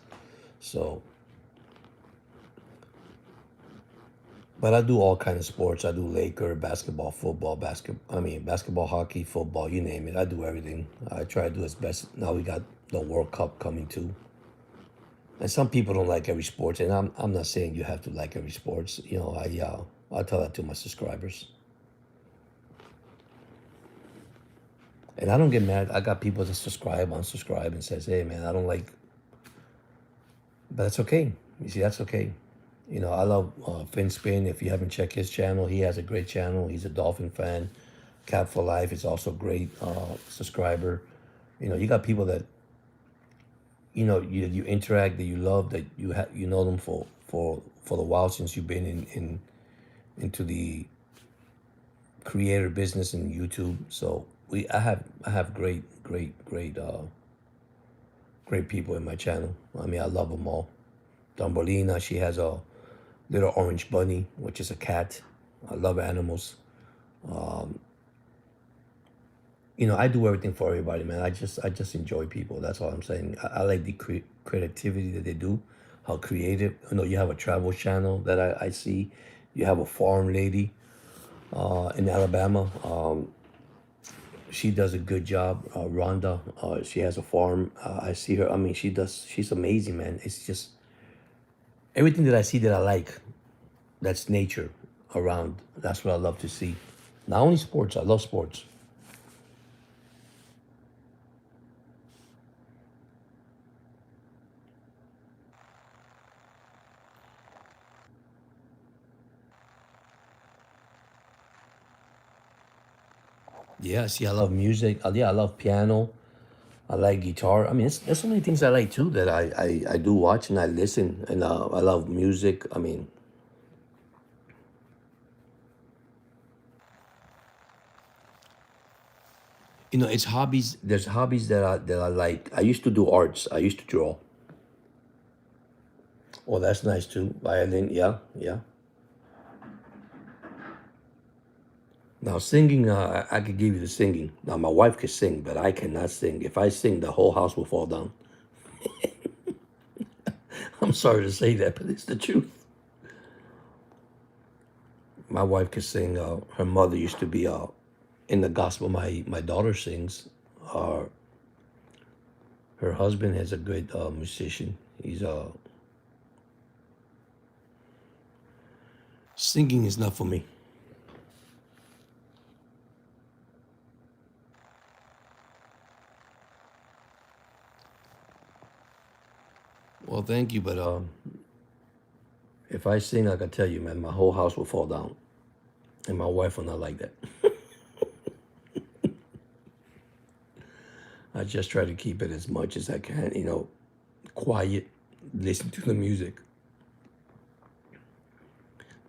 So, but I do all kind of sports. I do Laker, basketball, football, basketball, hockey, football, you name it. I do everything. I try to do as best. Now we got the World Cup coming too. And some people don't like every sport, and I'm not saying you have to like every sports. I tell that to my subscribers, and I don't get mad. I got people that subscribe, unsubscribe, and says, "Hey, man, I don't like," but that's okay. You see, that's okay. I love Finn Spin. If you haven't checked his channel, he has a great channel. He's a Dolphin fan. Cap for Life is also a great subscriber. You got people that you interact, that you love, that you know them for the while, since you've been in into the creator business in YouTube. So I have great people in my channel. I mean, I love them all. Dombolina, she has a little orange bunny, which is a cat. I love animals. I do everything for everybody, man. I just enjoy people. That's all I'm saying. I like the creativity that they do, how creative. You have a travel channel that I see. You have a farm lady in Alabama. She does a good job. Rhonda, she has a farm. I see her. I mean, she's amazing, man. It's just everything that I see that I like. That's nature around. That's what I love to see. Not only sports. I love sports. Yeah, see, I love music. Yeah, I love piano. I like guitar. I mean, there's so many things I like too that I do watch and I listen. And I love music. I mean, it's hobbies. There's hobbies that I like. I used to do arts. I used to draw. Oh, that's nice too. Violin. Yeah, yeah. Now singing, I could give you the singing. Now my wife could sing, but I cannot sing. If I sing, the whole house will fall down. I'm sorry to say that, but it's the truth. My wife could sing. Her mother used to be in the gospel. My daughter sings. Uh, Her husband is a great musician. Singing is not for me. Well, thank you, but if I sing, I can tell you, man, my whole house will fall down, and my wife will not like that. I just try to keep it as much as I can, quiet, listen to the music.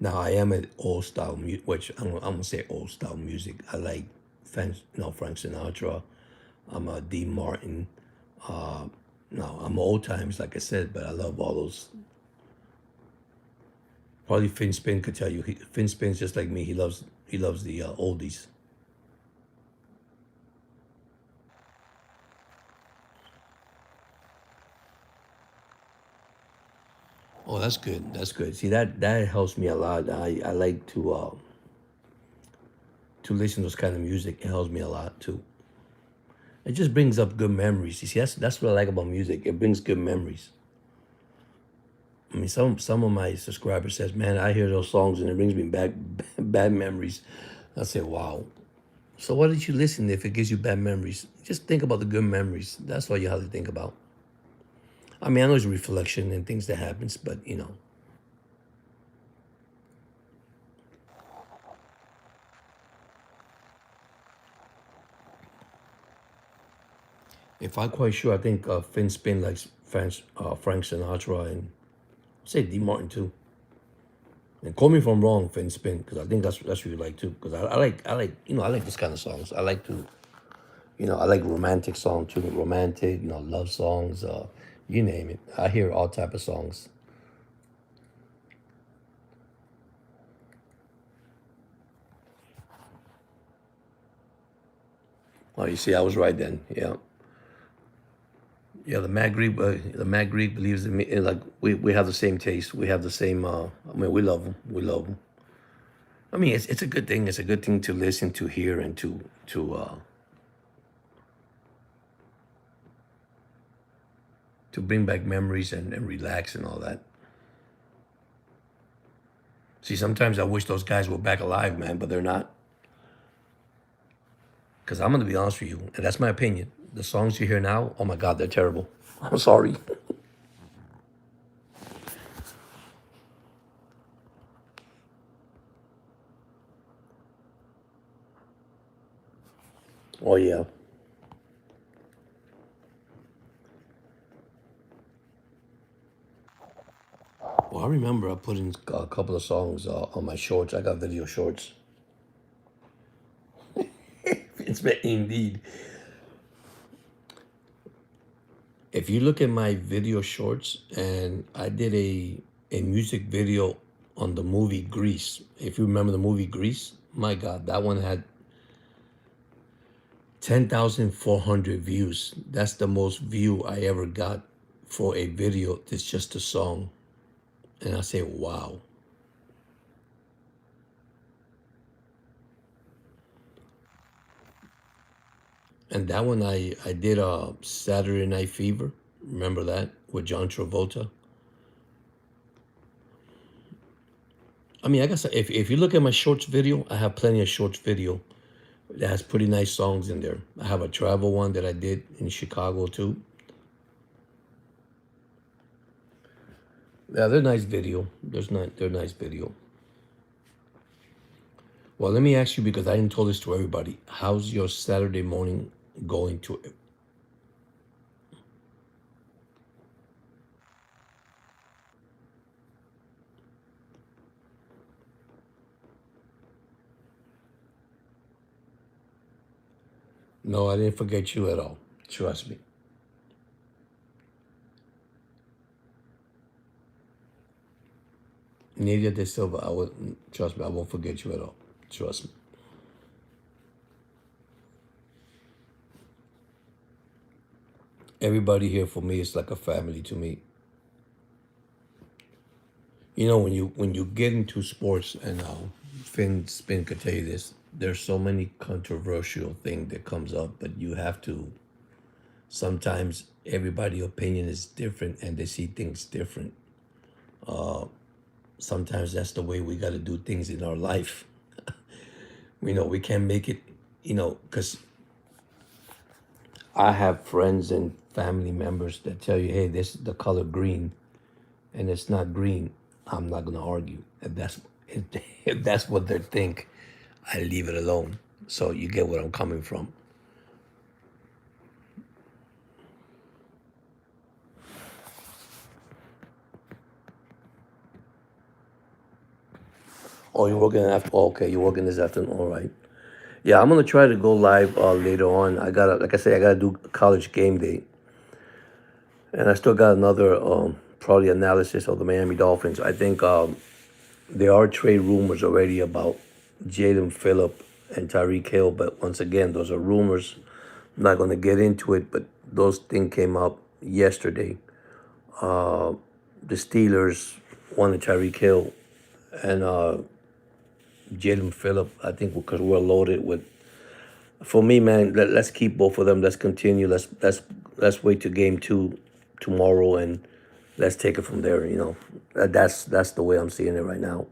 Now I am an old style music, which I'm gonna say old style music. I like Frank Sinatra. I'm a Dean Martin. No, I'm old times, like I said, but I love all those. Probably Finn Spin could tell you. Finn Spin's just like me. He loves the oldies. Oh, that's good. That's good. See, that helps me a lot. I like to listen to those kind of music. It helps me a lot too. It just brings up good memories. You see, that's what I like about music. It brings good memories. I mean, some of my subscribers says, "Man, I hear those songs and it brings me back bad memories." I say, "Wow." So why did you listen if it gives you bad memories? Just think about the good memories. That's what you have to think about. I mean, I know it's reflection and things that happens, but if I'm quite sure, I think Finn Spin likes Frank Sinatra and say D Martin too. And call me if I'm wrong, Finn Spin, because I think that's what you like too. Because I like I like this kind of songs. I like to I like romantic songs too, romantic love songs. You name it. I hear all type of songs. Oh, you see, I was right then. Yeah. Yeah, the Mad Greek believes in me. Like we have the same taste. We have the same. I mean, we love them. We love them. I mean, it's a good thing. It's a good thing to listen, to hear, and to bring back memories and relax and all that. See, sometimes I wish those guys were back alive, man, but they're not. Because I'm going to be honest with you, and that's my opinion. The songs you hear now, oh my God, they're terrible. I'm sorry. Oh, yeah. Well, I remember I put in a couple of songs on my shorts. I got video shorts. It's been indeed. If you look at my video shorts, and I did a music video on the movie Grease. If you remember the movie Grease, my God, that one had 10,400 views. That's the most view I ever got for a video that's just a song. And I say, wow. And that one I did Saturday Night Fever. Remember that with John Travolta? I mean, I guess if you look at my shorts video, I have plenty of shorts video that has pretty nice songs in there. I have a travel one that I did in Chicago too. Yeah, they're nice video. They're nice video. Well, let me ask you because I didn't tell this to everybody. How's your Saturday morning going to? No, I didn't forget you at all. Trust me. Nadia de Silva, I would trust me. I won't forget you at all. Trust me. Everybody here for me is like a family to me. You know, when you get into sports, and Finn Spin could tell you this, there's so many controversial thing that comes up, but you have to. Sometimes everybody' opinion is different, and they see things different. Sometimes that's the way we got to do things in our life. We can't make it. Because I have friends and family members that tell you, "Hey, this is the color green," and it's not green. I'm not gonna argue. If that's what they think, I leave it alone. So you get where I'm coming from. Oh, you're working after? Oh, okay, you're working this afternoon. All right. Yeah, I'm gonna try to go live later on. Like I say, I gotta do college game day, and I still got another probably analysis of the Miami Dolphins. I think there are trade rumors already about Jalen Phillip and Tyreek Hill, but once again, those are rumors. I'm not gonna get into it, but those things came up yesterday. The Steelers wanted Tyreek Hill and Jalen Phillip. I think because we're loaded with. For me, man, let's keep both of them. Let's continue. Let's wait to game two tomorrow, and let's take it from there. That's the way I'm seeing it right now.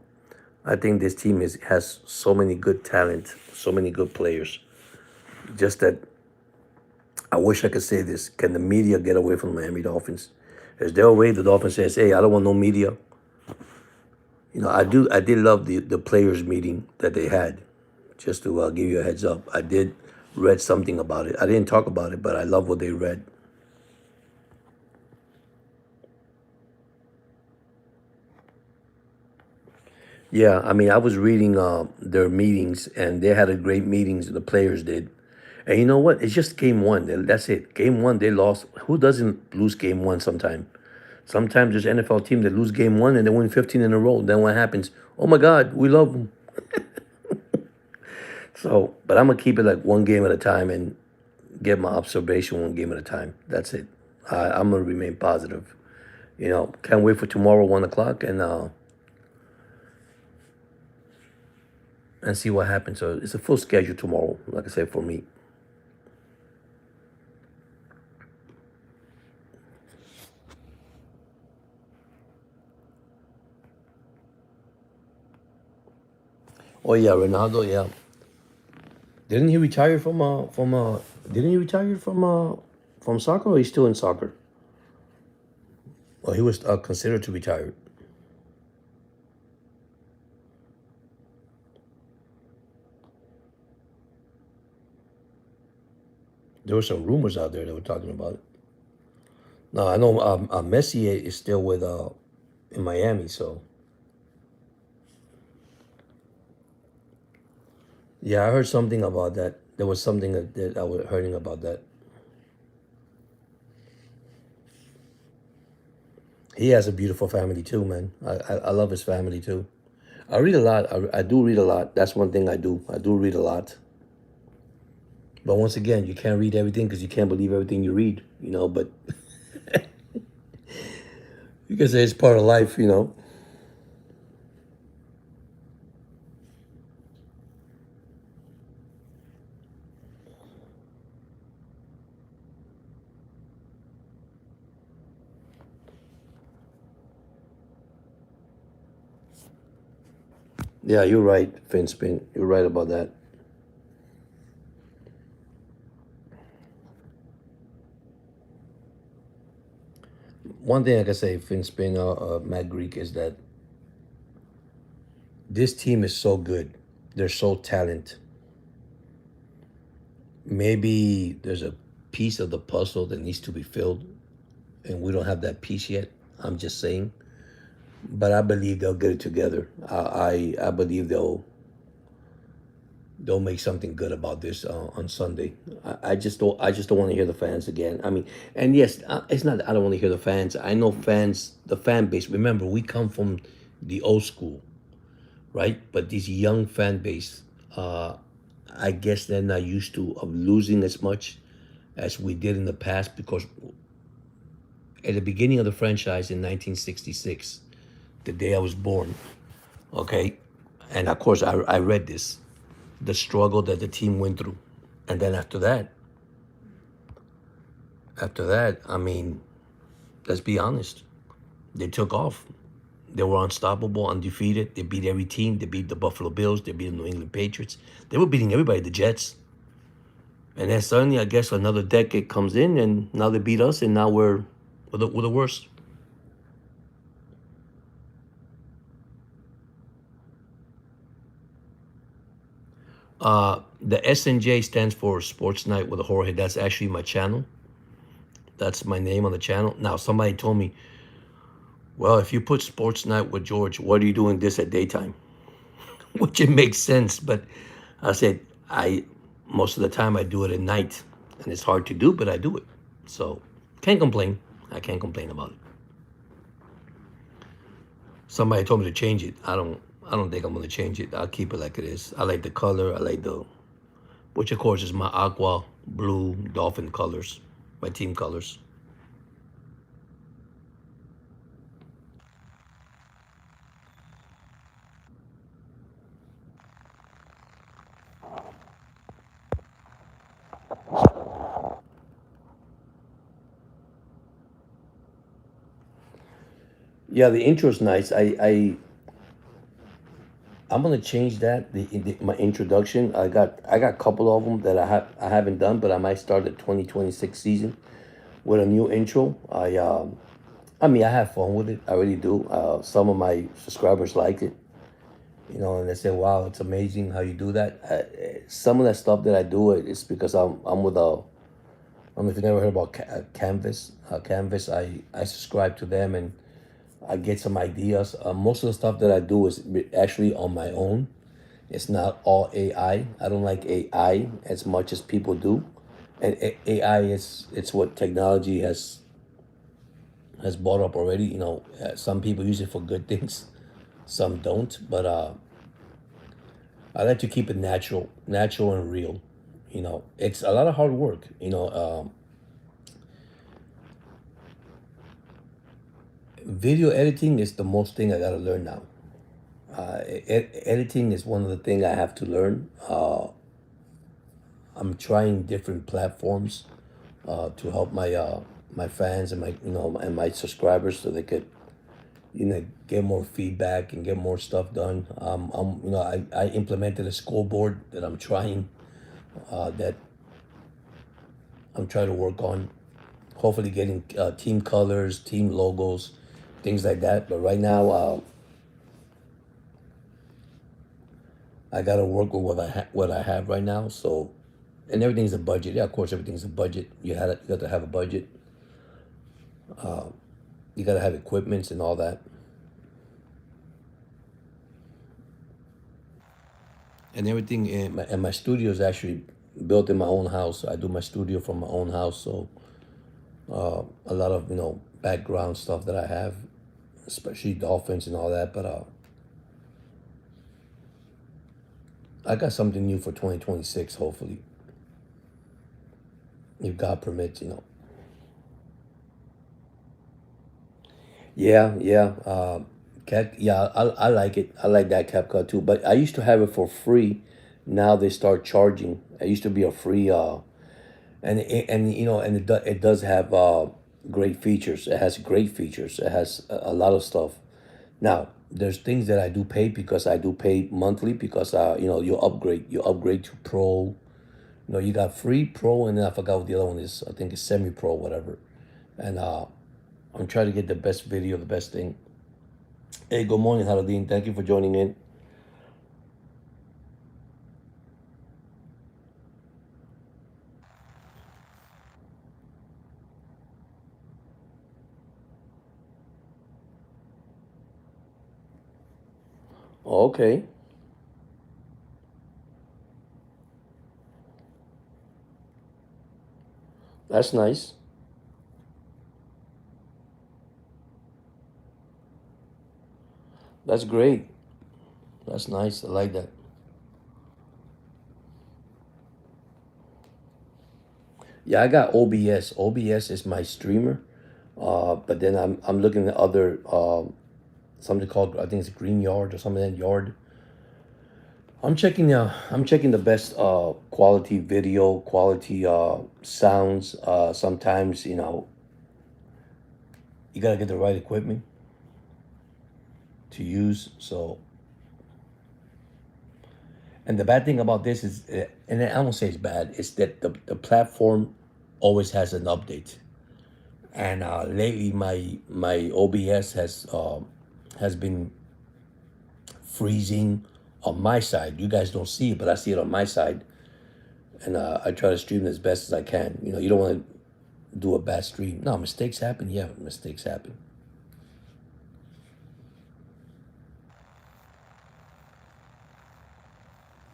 I think this team has so many good talent, so many good players. Just that I wish I could say this. Can the media get away from the Miami Dolphins? Is there a way the Dolphins says, "Hey, I don't want no media"? I do. I did love the players meeting that they had. Just to give you a heads up, I did read something about it. I didn't talk about it, but I love what they read. Yeah, I mean, I was reading their meetings, and they had a great meetings. The players did, and you know what? It's just game one. That's it. Game one, they lost. Who doesn't lose game one sometime? Sometimes there's NFL team that lose game one and they win 15 in a row. Then what happens? Oh my God, we love them. So, but I'm gonna keep it like one game at a time and get my observation one game at a time. That's it. I'm gonna remain positive. Can't wait for tomorrow 1 o'clock and see what happens. So it's a full schedule tomorrow. Like I said, for me. Oh yeah, Ronaldo. Yeah, didn't he retire from? Didn't he retire from soccer, or he's still in soccer? Well, he was considered to retire. There were some rumors out there that were talking about it. No, I know Messi is still with in Miami. So yeah, I heard something about that. There was something that I was hearing about that. He has a beautiful family too, man. I love his family too. I read a lot. I do read a lot. That's one thing I do. I do read a lot. But once again, you can't read everything because you can't believe everything you read, you know. But you can say it's part of life, you know. Yeah, you're right, Finspin. You're right about that. One thing I can say, Finspin, Matt Greek, is that this team is so good. They're so talented. Maybe there's a piece of the puzzle that needs to be filled, and we don't have that piece yet. I'm just saying, but I believe they'll get it together. I believe they'll make something good about this on Sunday. I just don't want to hear the fans again. I mean, and yes, it's not that I don't want to hear the fans. I know fans, the fan base. Remember, we come from the old school, right? But these young fan base, I guess they're not used to of losing as much as we did in the past because at the beginning of the franchise in 1966, the day I was born, okay, and of course I read this, the struggle that the team went through, and then after that, I mean, let's be honest, they took off. They were unstoppable, undefeated. They beat every team. They beat the Buffalo Bills. They beat the New England Patriots. They were beating everybody, the Jets. And then suddenly, I guess another decade comes in, and now they beat us, and now we're the worst. The SNJ stands for Sports Night with Jorge. That's actually my channel. That's my name on the channel. Now, somebody told me, well, if you put Sports Night with George, what are you doing this at daytime? Which it makes sense, but I said, I most of the time I do it at night, and it's hard to do, but I do it. So, can't complain. I can't complain about it. Somebody told me to change it. I don't think I'm gonna change it. I'll keep it like it is. I like the color. I like the which of course is my aqua blue dolphin colors, my team colors. Yeah, the intro's nice. I'm gonna change that. My introduction. I got a couple of them that I haven't done, but I might start the 2026 season with a new intro. I mean I have fun with it. I really do. Some of my subscribers like it, you know, and they say, "Wow, it's amazing how you do that." Some of that stuff that I do it's because I'm with a. I don't know if you never heard about Canvas. Canvas. I subscribe to them and I get some ideas. Most of the stuff that I do is actually on my own. It's not all AI. I don't like AI as much as people do, and AI is it's what technology has brought up already. You know, some people use it for good things, some don't. But I like to keep it natural and real. You know, it's a lot of hard work. You know, video editing is the most thing I gotta learn now. Editing is one of the things I have to learn. I'm trying different platforms to help my fans and my and my subscribers so they could get more feedback and get more stuff done. I implemented a scoreboard that that I'm trying to work on. Hopefully, getting team colors, team logos, things like that. But right now, I gotta work with what I have right now. So, and everything's a budget. Yeah, of course, everything's a budget. You got to have a budget. You got to have equipments and all that. And everything and my studio is actually built in my own house. I do my studio from my own house, so a lot of background stuff that I have, especially dolphins and all that. But I got something new for 2026. Hopefully, if God permits. Yeah, yeah. Yeah, I like it. I like that CapCut too. But I used to have it for free. Now they start charging. It used to be a free and it does have great features. It has great features. It has a lot of stuff. Now there's things that I do pay because I do pay monthly because you upgrade to pro. You got free pro and then I forgot what the other one is. I think it's semi pro whatever. And I'm trying to get the best video, the best thing. Hey, good morning, Haradine. Thank you for joining in. Okay, that's nice. That's great. That's nice. I like that. Yeah, I got OBS. OBS is my streamer. But then I'm looking at other something called I think it's Green Yard or something like that yard. I'm checking the best quality video, quality sounds. Sometimes you gotta get the right equipment to use. So and the bad thing about this is, and I won't say it's bad, it's that the platform always has an update. And lately, my OBS has been freezing on my side. You guys don't see it, but I see it on my side, and I try to stream as best as I can. You don't want to do a bad stream. No, mistakes happen. Yeah, mistakes happen.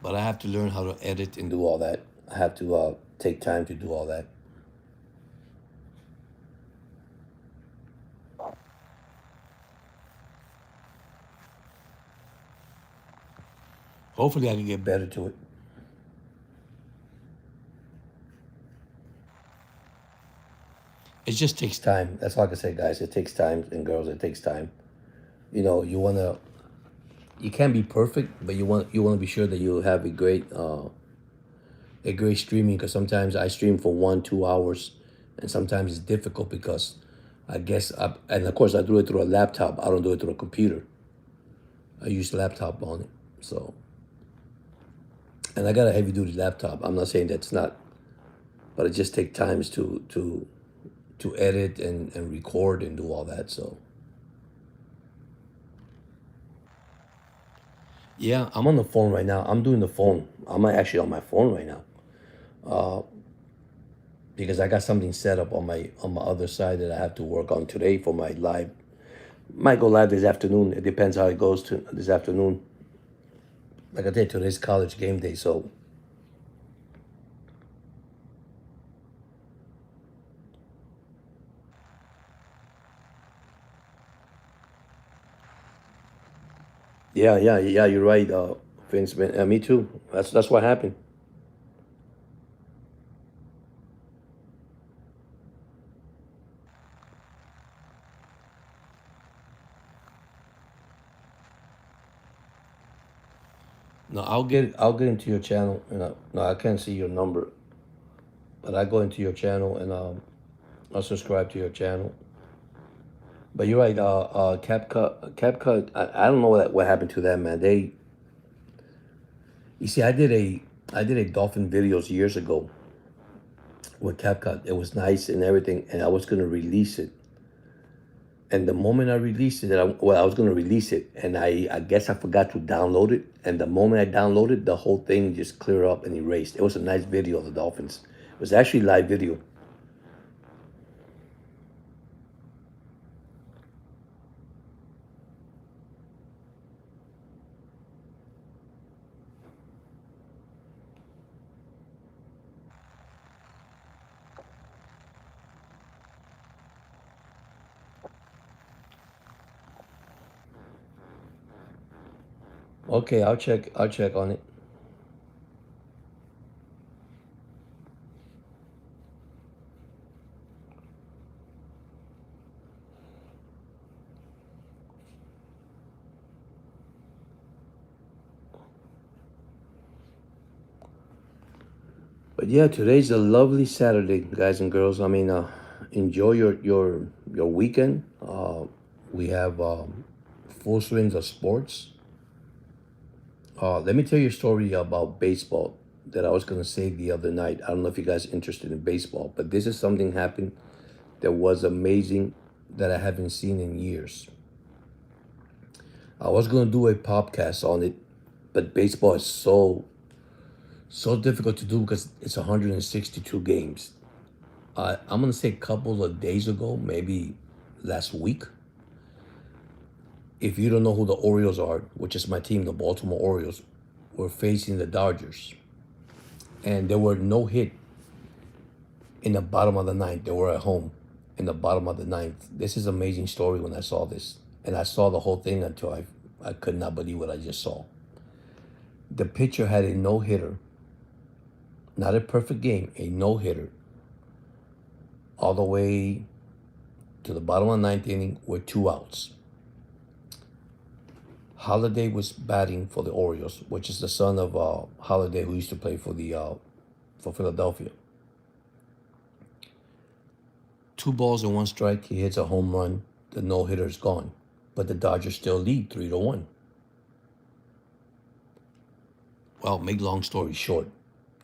But I have to learn how to edit and do all that. I have to take time to do all that. Hopefully, I can get better to it. It just takes time. That's all I can say, guys. It takes time, and girls, it takes time. You can't be perfect, but you want to be sure that you have a great streaming because sometimes I stream for 1 2 hours, and sometimes it's difficult because and of course I do it through a laptop. I don't do it through a computer. I use laptop on it. So and I got a heavy duty laptop. I'm not saying that's not, but it just takes times to edit and record and do all that. So yeah, I'm on the phone right now. I'm doing the phone. I'm actually on my phone right now because I got something set up on my other side that I have to work on today for my live. Might go live this afternoon. It depends how it goes to this afternoon. Like I said, today's college game day, so yeah, yeah, yeah. You're right, Vince. Man, me too. That's what happened. No, I'll get into your channel, and no, I can't see your number, but I go into your channel and I'll subscribe to your channel. But you're right. CapCut. I don't know what happened to them, man. You see, I did a dolphin videos years ago with CapCut. It was nice and everything, and I was gonna release it. And the moment I released it, I was gonna release it, and I guess I forgot to download it. And the moment I downloaded, the whole thing just cleared up and erased. It was a nice video of the dolphins. It was actually live video. Okay, I'll check. I'll check on it. But yeah, today's a lovely Saturday, guys and girls. I mean, enjoy your weekend. We have full swings of sports. Let me tell you a story about baseball that I was gonna say the other night. I don't know if you guys are interested in baseball, but this is something happened that was amazing that I haven't seen in years. I was gonna do a podcast on it, but baseball is so difficult to do because it's 162 games. I'm gonna say a couple of days ago, maybe last week. If you don't know who the Orioles are, which is my team, the Baltimore Orioles, were facing the Dodgers, and there were no hit in the bottom of the ninth. They were at home in the bottom of the ninth. This is an amazing story when I saw this, and I saw the whole thing until I could not believe what I just saw. The pitcher had a no hitter, not a perfect game, a no hitter, all the way to the bottom of the ninth inning with two outs. Holiday was batting for the Orioles, which is the son of Holiday, who used to play for Philadelphia. Two balls and one strike. He hits a home run. The no hitter is gone, but the Dodgers still lead 3-1. Well, make long story short,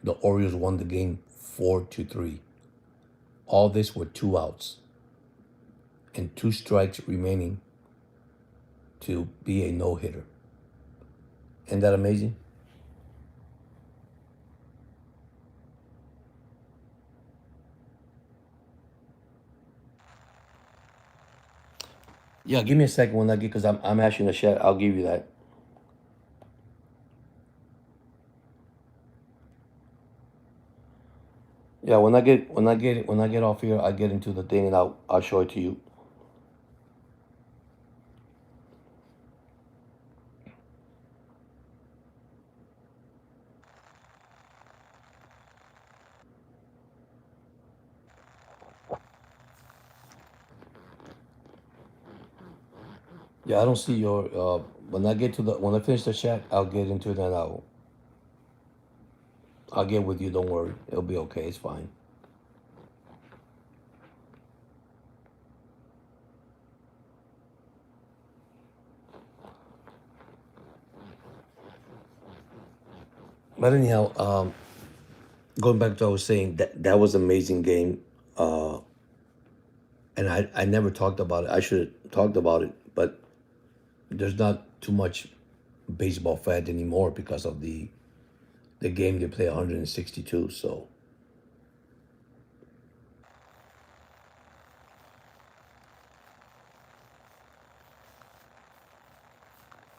the Orioles won the game 4-3. All this with two outs and two strikes remaining to be a no hitter. Isn't that amazing? Yeah, give me a second when I get because I'm actually in the chat. I'll give you that. Yeah, when I get off here, I get into the thing and I'll show it to you. Yeah, I don't see your when I finish the chat, I'll get into it and I'll get with you. Don't worry, it'll be okay. It's fine. But anyhow, going back to what I was saying, that was an amazing game. And I never talked about it. I should have talked about it, but there's not too much baseball fan anymore because of the game they play 162. So,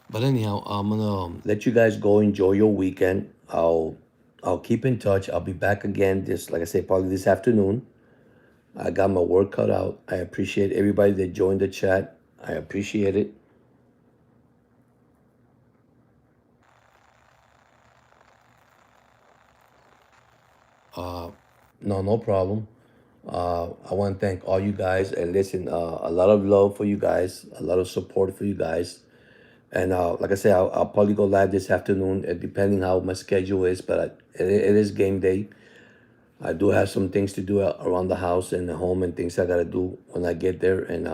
but anyhow, I'm gonna let you guys go enjoy your weekend. I'll keep in touch. I'll be back again. This, like I say, probably this afternoon. I got my work cut out. I appreciate everybody that joined the chat. I appreciate it. No, no problem. I want to thank all you guys and listen. A lot of love for you guys, a lot of support for you guys. And like I said, I'll probably go live this afternoon, depending how my schedule is. But it is game day. I do have some things to do around the house and the home and things I gotta do when I get there. And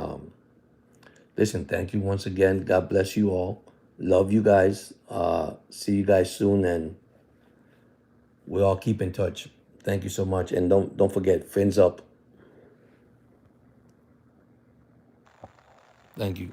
Listen, thank you once again. God bless you all. Love you guys. See you guys soon, and we'll all keep in touch. Thank you so much, and don't forget, fins up. Thank you.